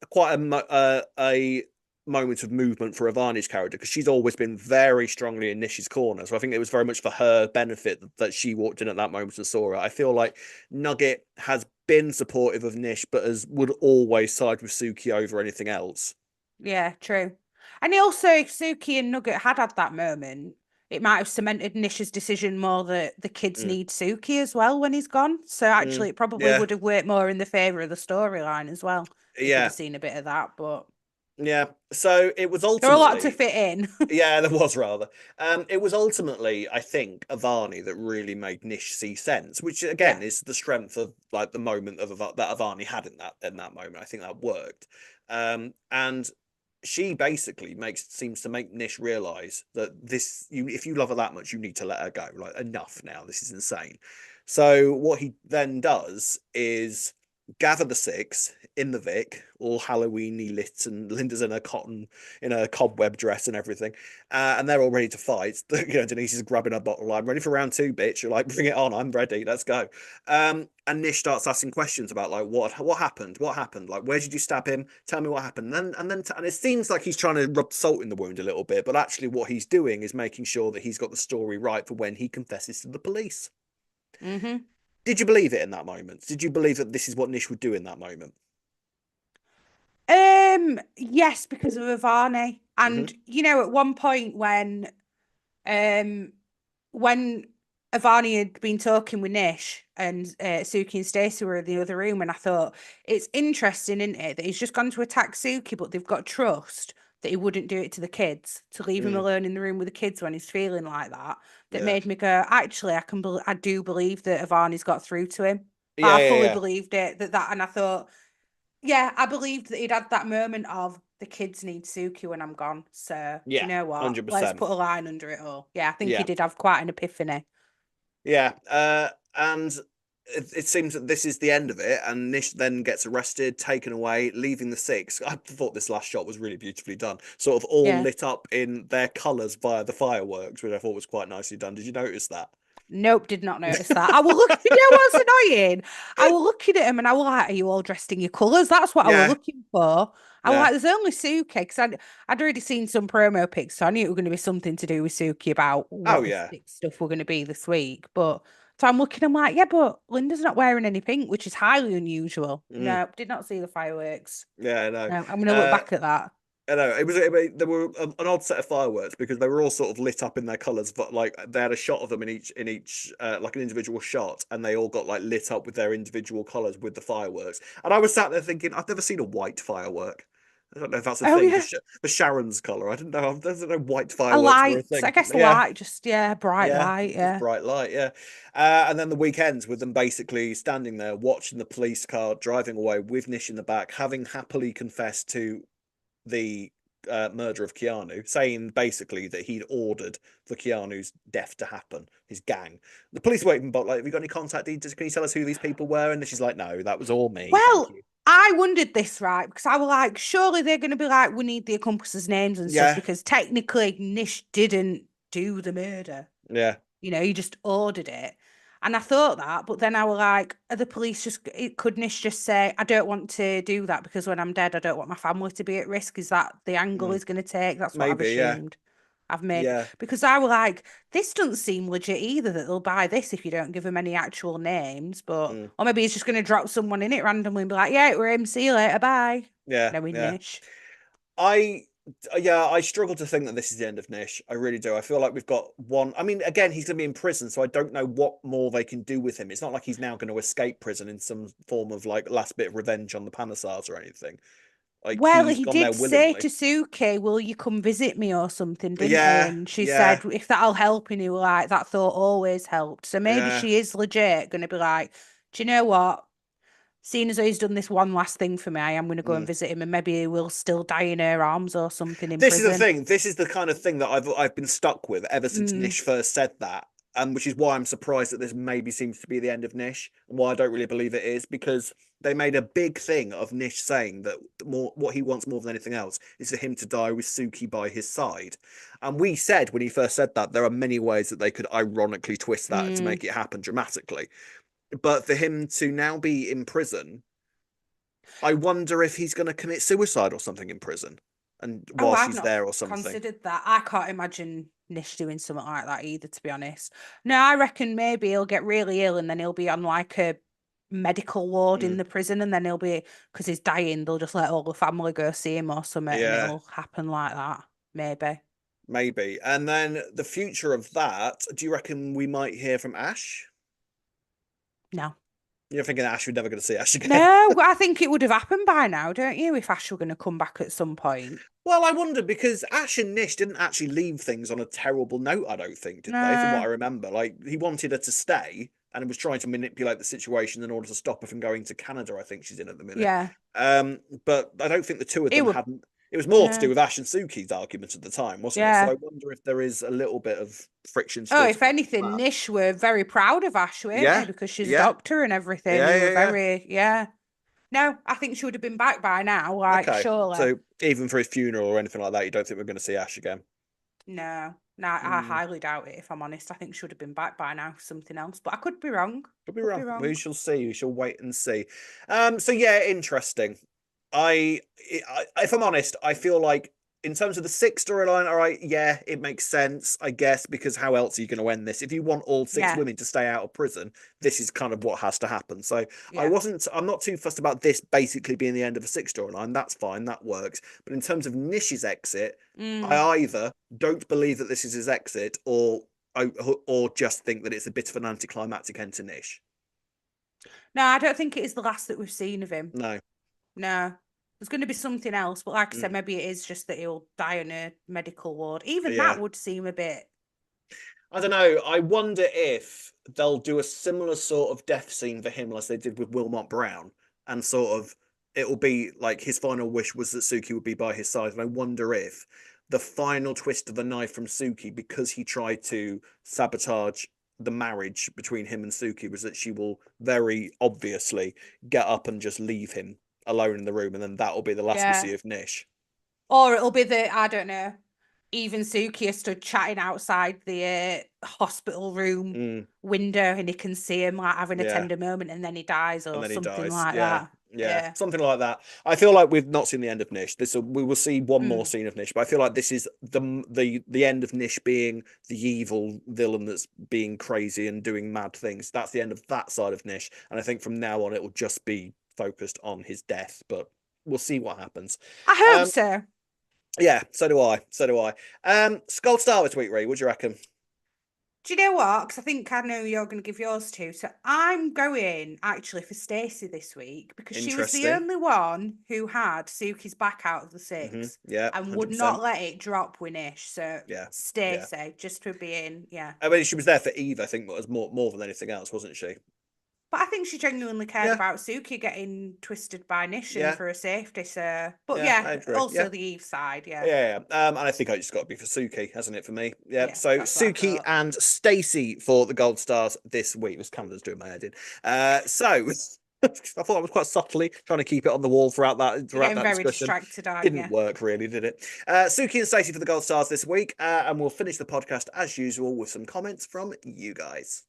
quite a moment of movement for Ivani's character, because she's always been very strongly in Nish's corner. So I think it was very much for her benefit that she walked in at that moment and saw it. I feel like Nugget has been supportive of Nish, but would always side with Suki over anything else. Yeah, true. And also, if Suki and Nugget had that moment, it might have cemented Nish's decision more that the kids Mm. need Suki as well when he's gone. So actually, it probably Yeah. would have worked more in the favour of the storyline as well if we'd Yeah. have seen a bit of that. But Yeah. So it was there are a lot to ultimately, fit in. yeah, there was rather. It was ultimately, I think, Avani that really made Nish see sense, which again Yeah. is the strength of like the moment of that Avani had in that moment. I think that worked. And she basically seems to make Nish realize that if you love her that much, you need to let her go. Like, enough now. This is insane. So what he then does is gather the six in the Vic, all Halloweeny lit, and Linda's in a cobweb dress and everything, and they're all ready to fight. Denise is grabbing her bottle. I'm ready for round two, bitch. You're like, bring it on. I'm ready. Let's go. And Nish starts asking questions about like what happened, like where did you stab him? Tell me what happened. And it seems like he's trying to rub salt in the wound a little bit, but actually what he's doing is making sure that he's got the story right for when he confesses to the police. Mm-hmm. Did you believe it in that moment? Did you believe that this is what Nish would do in that moment? Yes, because of Ivani. And at one point um when Ivani had been talking with Nish and Suki and Stacey were in the other room, and I thought it's interesting, isn't it, that he's just gone to attack Suki, but they've got trust that he wouldn't do it to the kids, to leave him alone in the room with the kids when he's feeling like that. That Yeah. made me go, actually, I do believe that Ivani's got through to him. Yeah, I yeah, fully yeah. believed it and I thought, yeah, I believed that he'd had that moment of the kids need Suki when I'm gone. So do Yeah, you know what? Let's 100%. put a line under it all. Yeah, I think he Yeah. did have quite an epiphany. Yeah. And it seems that this is the end of it, and Nish then gets arrested, taken away, leaving the six. I thought this last shot was really beautifully done. Sort of all Yeah. lit up in their colours via the fireworks, which I thought was quite nicely done. Did you notice that? Nope, did not notice that. I was looking, you know what's annoying? I was looking at him and I was like, are you all dressed in your colours? That's what I was Yeah. looking for. I was Yeah. like, there's only Suki, because I'd already seen some promo pics, so I knew it was going to be something to do with Suki about Oh what the yeah. stick stuff were going to be this week. But so I'm looking, I'm like, yeah, but Linda's not wearing any pink, which is highly unusual. Mm. No, did not see the fireworks. Yeah, I know. No, I'm going to look back at that. I know there were an odd set of fireworks because they were all sort of lit up in their colors, but like they had a shot of them in each like an individual shot, and they all got like lit up with their individual colors with the fireworks. And I was sat there thinking, I've never seen a white firework. I don't know if that's a Oh, thing yeah. for Sharon's color. I didn't know white A fireworks were a light. I thing. guess Yeah, light, just, yeah, bright yeah, light. just Yeah. bright light. Yeah, and then the weekends with them basically standing there watching the police car driving away with Nish in the back, having happily confessed to the murder of Keanu, saying basically that he'd ordered for Keanu's death to happen, his gang. The police were even like, have you got any contact details? Can you tell us who these people were? And she's like, no, that was all me. Thank Well, you. I wondered this, right? Because I was like, surely they're going to be like, we need the accomplices' names and stuff, Yeah, because technically Nish didn't do the murder. yeah. He just ordered it. And I thought that, but then I was like, are the police could Nish just say, I don't want to do that because when I'm dead, I don't want my family to be at risk? Is that the angle Mm, he's going to take? That's what I've maybe, yeah. assumed. I've made, Yeah. because I was like, this doesn't seem legit either, that they'll buy this if you don't give them any actual names. But, Mm, or maybe he's just going to drop someone in it randomly and be like, yeah, we're him, see you later, bye. yeah, Knowing yeah. Nish. I I struggle to think that this is the end of Nish. I really do. I feel like we've got one. I mean, again, he's going to be in prison, so I don't know what more they can do with him. It's not like he's now going to escape prison in some form of like last bit of revenge on the Panasars or anything. Like Well, he's he gone there did say willingly. to Suki, will you come visit me or something, didn't he? Yeah, And she yeah, said, if that'll help, and he was like, that thought always helped. So maybe yeah. she is legit going to be like, do you know what? Seeing as though he's done this one last thing for me, I am going to go and Mm. visit him, and maybe he will still die in her arms or something in This is the prison. thing. This is the kind of thing that I've been stuck with ever since Mm, Nish first said that. which is why I'm surprised that this maybe seems to be the end of Nish, and why I don't really believe it is, because they made a big thing of Nish saying that what he wants more than anything else is for him to die with Suki by his side. And we said when he first said that there are many ways that they could ironically twist that to make it happen dramatically. But for him to now be in prison, I wonder if he's going to commit suicide or something in prison, and while she's there or something. Considered that. I can't imagine Nish doing something like that either, to be honest. No, I reckon maybe he'll get really ill and then he'll be on like a medical ward in the prison, and then he'll be, because he's dying, they'll just let all the family go see him or something, and it'll happen like that. Maybe. And then the future of that, do you reckon we might hear from Ash? No. You're thinking Ash, we're never going to see Ash again? No, I think it would have happened by now, don't you, if Ash were going to come back at some point? Well, I wonder, because Ash and Nish didn't actually leave things on a terrible note, I don't think, did they? From what I remember. Like, he wanted her to stay and was trying to manipulate the situation in order to stop her from going to Canada, I think she's in at the minute. Yeah. But I don't think the two of them hadn't... It was more to do with Ash and Suki's argument at the time, wasn't it? So I wonder if there is a little bit of friction. If anything, Nish were very proud of Ash, weren't they? Because she's a doctor and everything. No, I think she would have been back by now, surely. So even for his funeral or anything like that, you don't think we're going to see Ash again? No, I highly doubt it, if I'm honest. I think she would have been back by now for something else, but I could be wrong. Could be wrong. We shall see. We shall wait and see. So yeah, interesting. If I'm honest, I feel like in terms of the 6 storyline, all right, yeah, it makes sense, I guess, because how else are you going to end this? If you want all 6 women to stay out of prison, this is kind of what has to happen. So I'm not too fussed about this basically being the end of a 6 storyline. That's fine, that works. But in terms of Nish's exit, I either don't believe that this is his exit, or just think that it's a bit of an anticlimactic end to Nish. No, I don't think it is the last that we've seen of him. No. There's going to be something else, but like I said, maybe it is just that he'll die in a medical ward. Even that would seem a bit... I don't know. I wonder if they'll do a similar sort of death scene for him as they did with Wilmot Brown, and sort of it will be like his final wish was that Suki would be by his side. And I wonder if the final twist of the knife from Suki, because he tried to sabotage the marriage between him and Suki, was that she will very obviously get up and just leave him alone in the room, and then that will be the last we see of Nish. Or it'll be that, I don't know, even Suki has stood chatting outside the hospital room window, and he can see him like having a tender moment, and then he dies, or something like that. Yeah, something like that. I feel like we've not seen the end of Nish. We will see one more scene of Nish, but I feel like this is the end of Nish being the evil villain that's being crazy and doing mad things. That's the end of that side of Nish, and I think from now on it will just be focused on his death, but we'll see what happens. I hope so. Yeah, so do I. Skull Star this week, Ree. What do you reckon? Do you know what? Because I think I know you're going to give yours too. So I'm going actually for Stacey this week, because she was the only one who had Suki's back out of the 6. And would not let it drop with Nish. So Stacey, just for being, I mean, she was there for Eve, I think, but was more than anything else, wasn't she? But I think she genuinely cared about Suki getting twisted by Nish for her safety. So, but also the Eve side, and I think I just got to be for Suki, hasn't it, for me? So Suki and Stacey for the Gold Stars this week. This camera's doing my head in. So I thought I was quite subtly trying to keep it on the wall throughout that very discussion. Distracted, Didn't work really, did it? Suki and Stacey for the Gold Stars this week, and we'll finish the podcast as usual with some comments from you guys.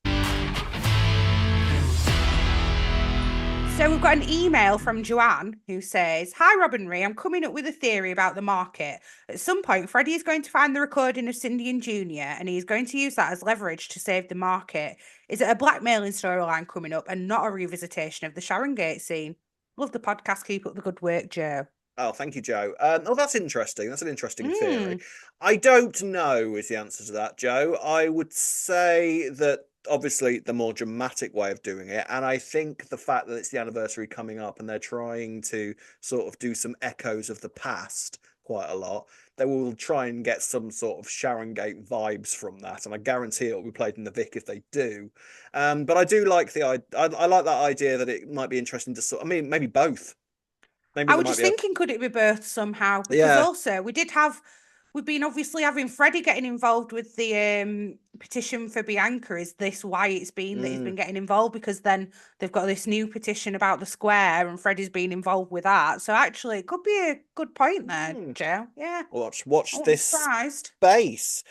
So we've got an email from Joanne who says, "Hi Rob and Ree, I'm coming up with a theory about the market. At some point, Freddie is going to find the recording of Cindy and Junior, and he's going to use that as leverage to save the market. Is it a blackmailing storyline coming up and not a revisitation of the Sharon Gate scene? Love the podcast. Keep up the good work, Joe." Oh, thank you, Joe. That's interesting. That's an interesting theory. I don't know is the answer to that, Joe. I would say that obviously the more dramatic way of doing it, and I think the fact that it's the anniversary coming up and they're trying to sort of do some echoes of the past quite a lot, they will try and get some sort of Sharon Gate vibes from that, and I guarantee it will be played in the Vic if they do. But I do like I like that idea that it might be interesting to maybe both. I was just thinking, could it be both somehow? Because also we did have we've been obviously having Freddie getting involved with the petition for Bianca. Is this why it's been that he's been getting involved? Because then they've got this new petition about the square and Freddie's been involved with that. So actually, it could be a good point there, Joe. Yeah. Watch this surprised. space.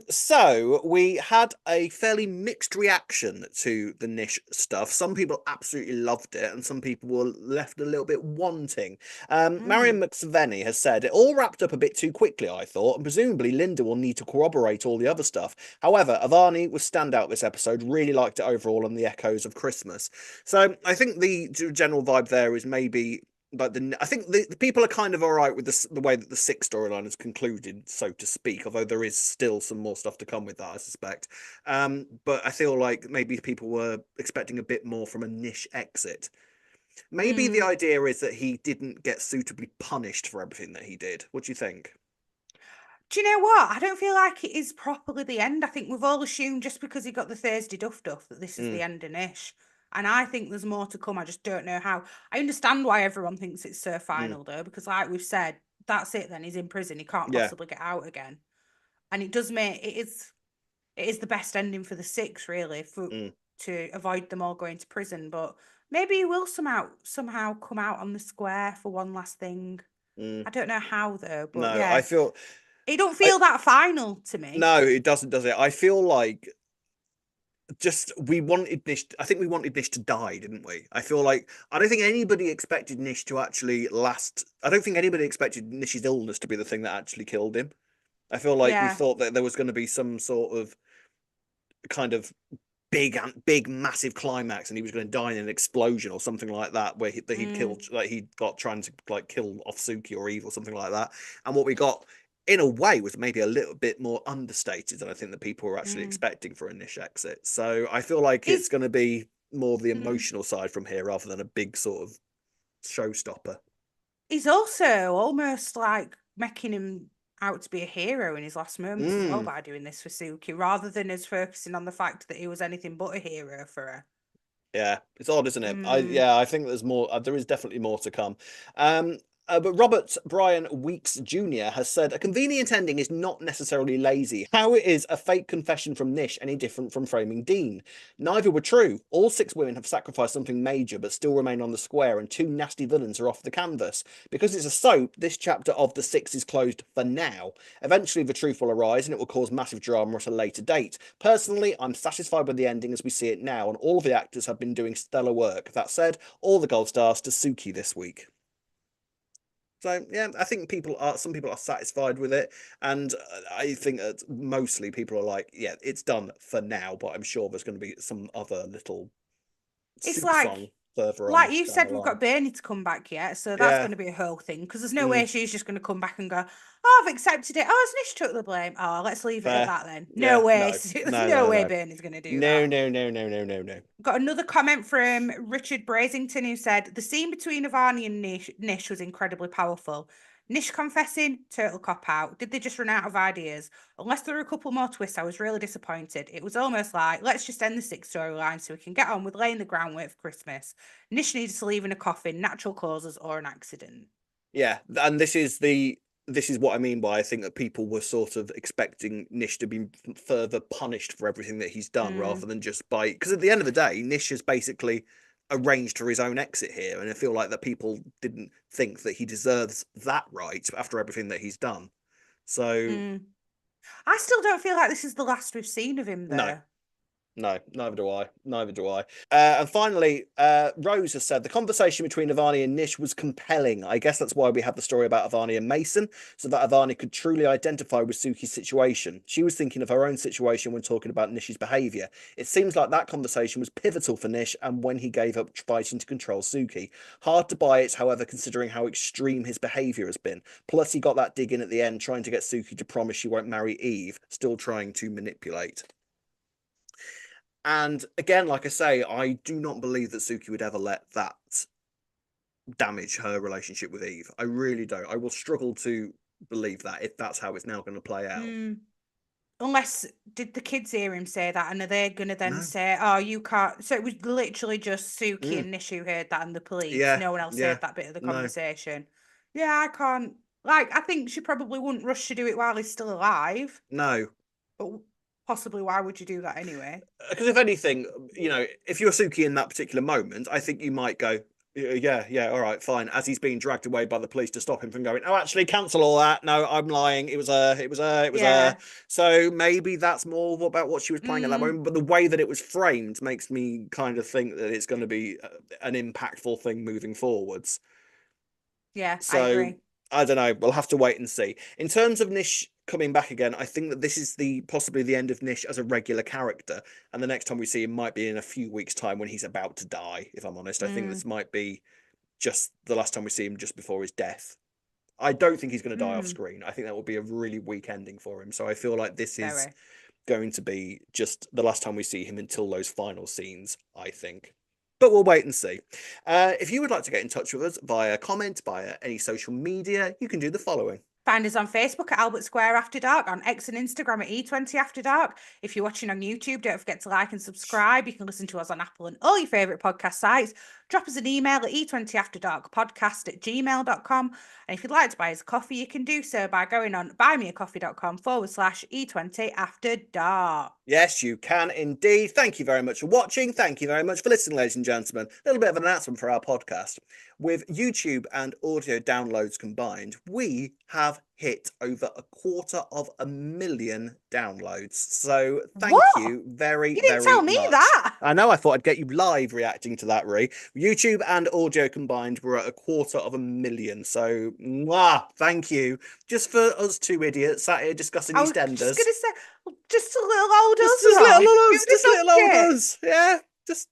So we had a fairly mixed reaction to the Nish stuff. Some people absolutely loved it, and some people were left a little bit wanting. Marion McSvenny has said it all wrapped up a bit too quickly, I thought, and presumably Linda will need to corroborate all the other stuff. However, Avani was standout this episode. Really liked it overall, and the echoes of Christmas. So I think the general vibe there is maybe. But I think the people are kind of all right with the way that the Six storyline is concluded, so to speak, although there is still some more stuff to come with that, I suspect. But I feel like maybe people were expecting a bit more from a Nish exit. Maybe the idea is that he didn't get suitably punished for everything that he did. What do you think? Do you know what? I don't feel like it is properly the end. I think we've all assumed just because he got the Thursday duff that this is the end of Nish. And I think there's more to come. I just don't know how. I understand why everyone thinks it's Sir Final, though, because like we've said, that's it then. He's in prison. He can't possibly get out again. And it does make, it is the best ending for the Six, really, to avoid them all going to prison. But maybe he will somehow come out on the square for one last thing. I don't know how, though. But no, yeah. I feel... It don't feel that final to me. No, it doesn't, does it? I feel like... we wanted Nish. I think we wanted Nish to die, didn't we? I feel like I don't think anybody expected Nish to actually last. I don't think anybody expected Nish's illness to be the thing that actually killed him. I feel like we thought that there was going to be some sort of kind of big, massive climax, and he was going to die in an explosion or something like that, where he'd killed, like he got trying to like kill off Suki or Eve or something like that. And what we got, in a way, was maybe a little bit more understated than I think that people were actually expecting for a Nish exit. So I feel like it's going to be more of the emotional side from here rather than a big sort of showstopper. He's also almost like making him out to be a hero in his last moments as well by doing this for Suki, rather than as focusing on the fact that he was anything but a hero for her. Yeah, it's odd, isn't it? I think there's more. There is definitely more to come. But Robert Brian Weeks Jr. has said, a convenient ending is not necessarily lazy. How it is a fake confession from Nish any different from framing Dean? Neither were true. All 6 women have sacrificed something major but still remain on the square, and 2 nasty villains are off the canvas. Because it's a soap, this chapter of the 6 is closed for now. Eventually the truth will arise and it will cause massive drama at a later date. Personally, I'm satisfied with the ending as we see it now, and all of the actors have been doing stellar work. That said, all the gold stars to Suki this week. So yeah, I think some people are satisfied with it, and I think that mostly people are like, yeah, it's done for now, but I'm sure there's going to be some other little song further on. Like you said, we've got Bernie to come back yet, so that's going to be a whole thing, because there's no way she's just going to come back and go, oh, I've accepted it. Oh, has Nish took the blame? Oh, let's leave it at that then. No way. There's no way Bernie's going to do that. No. Got another comment from Richard Brasington, who said, the scene between Avani and Nish was incredibly powerful. Nish confessing, total cop-out. Did they just run out of ideas? Unless there were a couple more twists, I was really disappointed. It was almost like, let's just end the 6 storyline so we can get on with laying the groundwork for Christmas. Nish needed to leave in a coffin, natural causes, or an accident. Yeah, and this is what I mean by I think that people were sort of expecting Nish to be further punished for everything that he's done rather than just because at the end of the day, Nish has basically arranged for his own exit here, and I feel like that people didn't think that he deserves that right after everything that he's done. So I still don't feel like this is the last we've seen of him, though. No, neither do I. And finally, Rose has said, the conversation between Avani and Nish was compelling. I guess that's why we have the story about Avani and Mason, so that Avani could truly identify with Suki's situation. She was thinking of her own situation when talking about Nish's behaviour. It seems like that conversation was pivotal for Nish and when he gave up fighting to control Suki. Hard to buy it, however, considering how extreme his behaviour has been. Plus, he got that dig in at the end, trying to get Suki to promise she won't marry Eve, still trying to manipulate. And again, like I say, I do not believe that Suki would ever let that damage her relationship with Eve. I really don't. I will struggle to believe that if that's how it's now going to play out. Unless, did the kids hear him say that, and are they going to then say, oh, you can't? So it was literally just Suki and Nish who heard that, and the police. No one else heard that bit of the conversation. Yeah, I can't. Like, I think she probably wouldn't rush to do it while he's still alive. No. But possibly, why would you do that anyway? Because if anything, if you're Suki in that particular moment, I think you might go, yeah, all right, fine. As he's being dragged away by the police to stop him from going, oh, actually, cancel all that. No, I'm lying. It was Yeah. So maybe that's more about what she was playing at that moment. But the way that it was framed makes me kind of think that it's going to be an impactful thing moving forwards. Yeah, So I agree. I don't know. We'll have to wait and see. In terms of Nish coming back again, I think that this is possibly the end of Nish as a regular character, and the next time we see him might be in a few weeks' time when he's about to die. If I'm honest, I think this might be just the last time we see him just before his death. I don't think he's going to die off screen. I think that would be a really weak ending for him. So I feel like this is going to be just the last time we see him until those final scenes, I think. But we'll wait and see. If you would like to get in touch with us via comment, via any social media, you can do the following. Find us on Facebook at Albert Square After Dark, on X and Instagram at E20 After Dark. If you're watching on YouTube, don't forget to like and subscribe. You can listen to us on Apple and all your favourite podcast sites. Drop us an email at e20afterdarkpodcast@gmail.com. And if you'd like to buy us a coffee, you can do so by going on buymeacoffee.com/E20 After Dark. Yes, you can indeed. Thank you very much for watching. Thank you very much for listening, ladies and gentlemen. A little bit of an announcement for our podcast. With YouTube and audio downloads combined, we have hit over 250,000 downloads. So thank you very, you didn't tell me much. that. I know, I thought I'd get you live reacting to that, Ree. YouTube and audio combined, we're at 250,000. So, thank you. Just for us two idiots sat here discussing EastEnders. I was just going to say, just a little old us. Just a little old us. Yeah. Just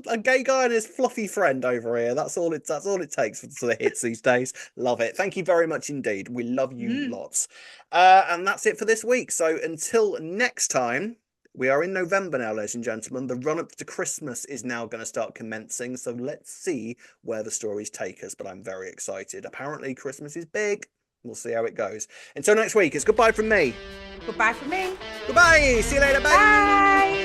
a gay guy and his fluffy friend over here. That's all it takes for the hits these days. Love it. Thank you very much indeed. We love you lots. And that's it for this week. So until next time, we are in November now, ladies and gentlemen. The run up to Christmas is now going to start commencing. So let's see where the stories take us. But I'm very excited. Apparently Christmas is big. We'll see how it goes. Until next week, it's goodbye from me. Goodbye from me. Goodbye. See you later. Bye. Bye.